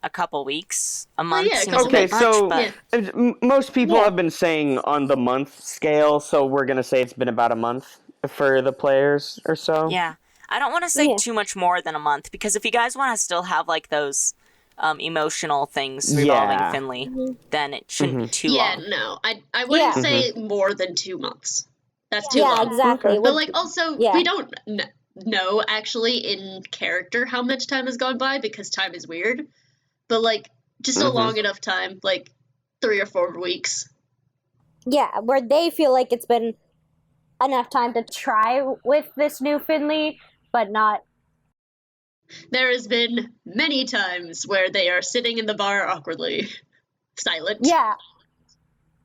a couple weeks. A month yeah, a seems couple a bit Okay, much, so but most people Yeah. have been saying on the month scale, so we're gonna say it's been about a month for the players or so. yeah. I don't want to say Yeah. too much more than a month, because if you guys want to still have, like, those emotional things revolving Yeah. Finley, Mhm. then it shouldn't be too Yeah, long. no, I wouldn't Yeah. say more than 2 months. That's too Yeah, long. exactly. Okay. But like, also, Yeah. we don't know actually in character how much time has gone by because time is weird. But like, just a Mhm. long enough time, like 3 or 4 weeks. Yeah, where they feel like it's been enough time to try with this new Finley, but not. There has been many times where they are sitting in the bar awkwardly, silent. Yeah.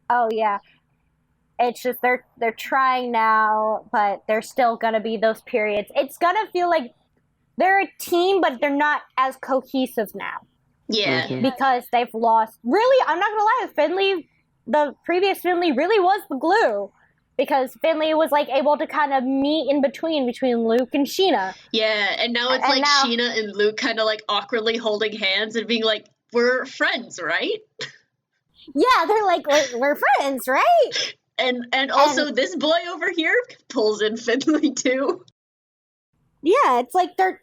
Oh yeah. It's just they're trying now, but there's still gonna be those periods. It's gonna feel like they're a team, but they're not as cohesive now Yeah. Mhm. because they've lost. Really, I'm not gonna lie. Finley, the previous Finley, really was the glue because Finley was like able to kind of meet in between Luke and Sheena. Yeah, and now it's And like now- Sheena and Luke kind of like awkwardly holding hands and being like, "We're friends, right?" Yeah, they're like we're friends, right? And also this boy over here pulls in Finley too. Yeah, it's like they're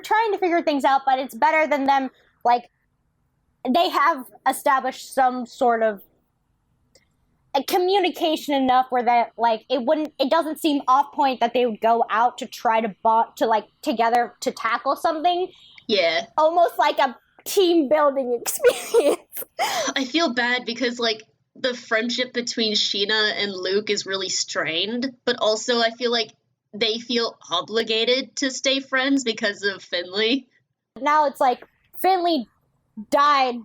trying to figure things out, but it's better than them like they have established some sort of a communication enough where that like it doesn't seem off point that they would go out to try to bond to like together to tackle something, Yeah. almost like a team building experience. I feel bad because like the friendship between Sheena and Luke is really strained, but also I feel like they feel obligated to stay friends because of Finley. Now it's like Finley died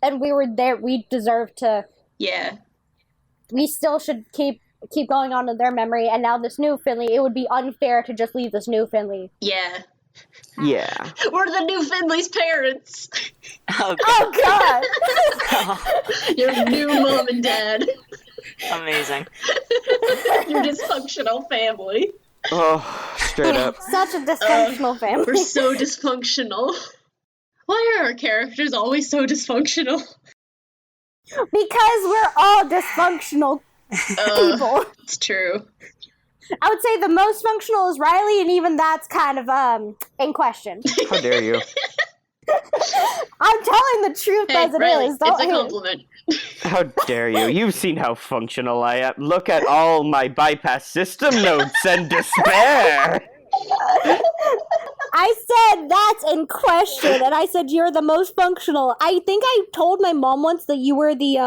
and we were there, we deserve to, Yeah. we still should keep going on to their memory, and now this new Finley, it would be unfair to just leave this new Finley. Yeah. Yeah. We're the new Finley's parents. Oh, Oh god. Your new mom and dad. amazing. Your dysfunctional family. Oh, straight up. Such a dysfunctional family. We're so dysfunctional. Why are our characters always so dysfunctional? Because we're all dysfunctional people. It's true. I would say the most functional is Riley, and even that's kind of in question. How dare you? I'm telling the truth Hey, as it Riley, is. Don't it's a hate it. compliment. How dare you? You've seen how functional I am. Look at all my bypass system notes and despair. I said that's in question, and I said you're the most functional. I think I told my mom once that you were the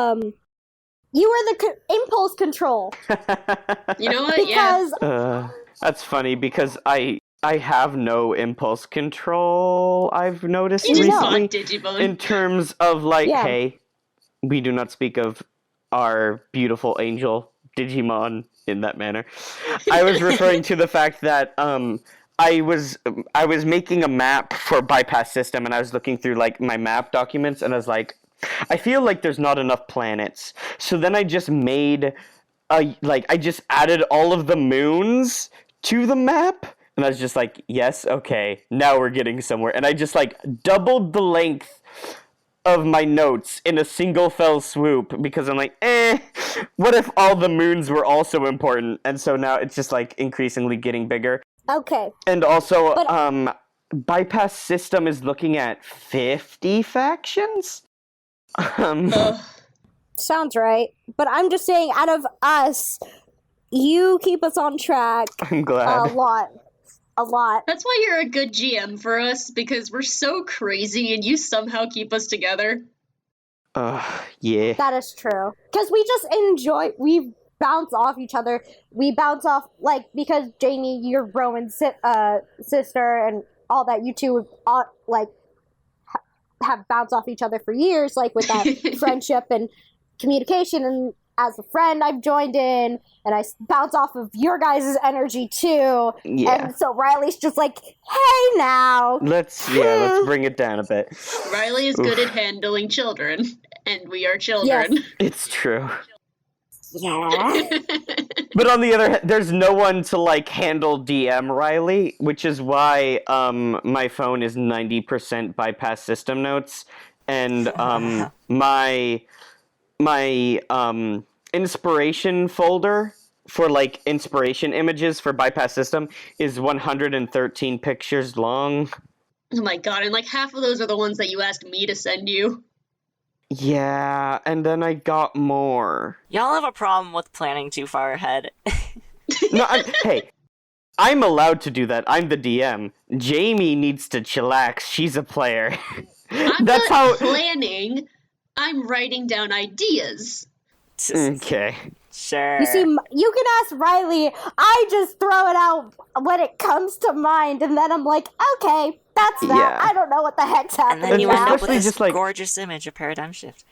impulse control You know what? Yeah. because That's funny because I have no impulse control. I've noticed You just recently bought Digimon. in terms of like, Yeah. hey, we do not speak of our beautiful angel Digimon in that manner. I was referring to the fact that I was making a map for bypass system, and I was looking through like my map documents, and I was like, I feel like there's not enough planets. So then I just made I just added all of the moons to the map, and I was just like, yes, okay, now we're getting somewhere. And I just like doubled the length of my notes in a single fell swoop because I'm like, what if all the moons were also important? And so now it's just like increasingly getting bigger. okay. And also, But- bypass system is looking at 50 factions. Ugh. Sounds right. But I'm just saying, out of us, you keep us on track I'm a glad. lot. A lot. That's why you're a good GM for us, because we're so crazy and you somehow keep us together. Yeah. That is true. Because we just enjoy, we bounce off each other. We bounce off, like, because Jamie, you're Rowan's sister, and all that, you two would, like, have bounced off each other for years, like, with that friendship and communication. And as a friend, I've joined in, and I bounce off of your guys' energy, too. Yeah. And so Riley's just like, hey, now. Let's bring it down a bit. Riley is good at handling children, and we are children. It's true. Yeah. But on the other hand, there's no one to like handle DM Riley, which is why my phone is 90% bypass system notes, and my inspiration folder for like inspiration images for bypass system is 113 pictures long. Oh my god, and like half of those are the ones that you asked me to send you. Yeah, and then I got more. Y'all have a problem with planning too far ahead. No, hey, I'm allowed to do that. I'm the DM. Jamie needs to chillax. She's a player. I'm That's not how. planning. I'm writing down ideas. Okay. Sure. You see, you can ask Riley. I just throw it out when it comes to mind, and then I'm like, okay, that's that. Yeah. I don't know what the heck's and happening then you end now. up with Especially this just, like- gorgeous image of Paradigm Shift.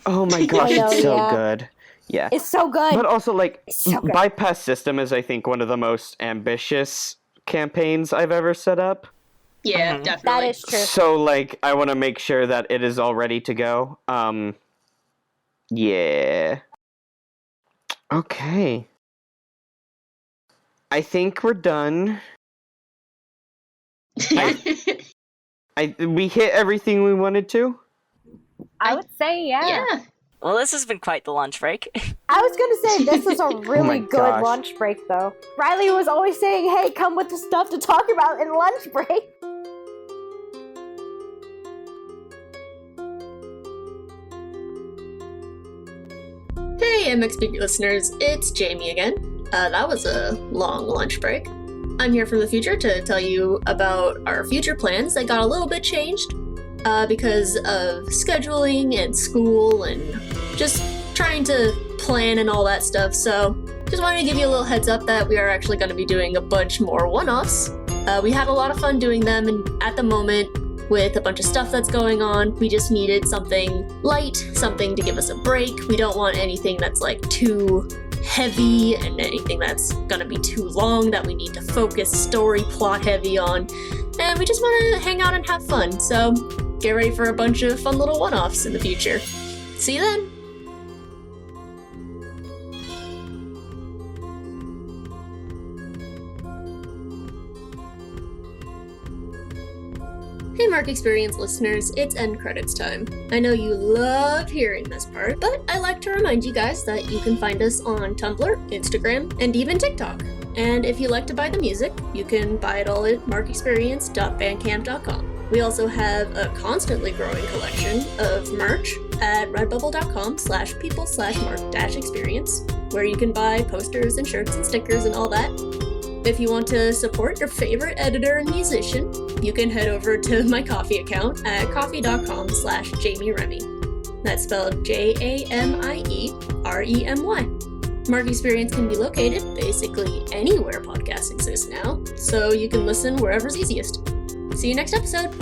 Oh my gosh, I know, it's so yeah. good. Yeah. It's so good. But also, like, It's so good. bypass system is, I think, one of the most ambitious campaigns I've ever set up. Yeah, Mhm. definitely. That is true. So, like, I want to make sure that it is all ready to go. Yeah. Okay. I think we're done. We hit everything we wanted to. I would say, yeah. Well, this has been quite the lunch break. I was gonna say this is a really good gosh. lunch break, though. Riley was always saying, "Hey, come with the stuff to talk about in lunch break." Hey, MXPcrew listeners, it's Jamie again. That was a long lunch break. I'm here from the future to tell you about our future plans that got a little bit changed because of scheduling and school and just trying to plan and all that stuff. So just wanted to give you a little heads up that we are actually going to be doing a bunch more one-offs. We had a lot of fun doing them, and at the moment, with a bunch of stuff that's going on, we just needed something light, something to give us a break. We don't want anything that's like too heavy and anything that's gonna be too long that we need to focus story plot heavy on. And we just want to hang out and have fun. So get ready for a bunch of fun little one-offs in the future. See you then. Hey Mark Experience listeners, it's end credits time. I know you love hearing this part, but I like to remind you guys that you can find us on Tumblr, Instagram, and even TikTok. And if you like to buy the music, you can buy it all at markexperience.bandcamp.com. We also have a constantly growing collection of merch at redbubble.com/people/mark-experience, where you can buy posters and shirts and stickers and all that. If you want to support your favorite editor and musician, you can head over to my Ko-fi account at ko-fi.com/Jamie Remy. That's spelled JAMIEREMY. Mark Experience can be located basically anywhere podcasts exist now, so you can listen wherever's easiest. See you next episode!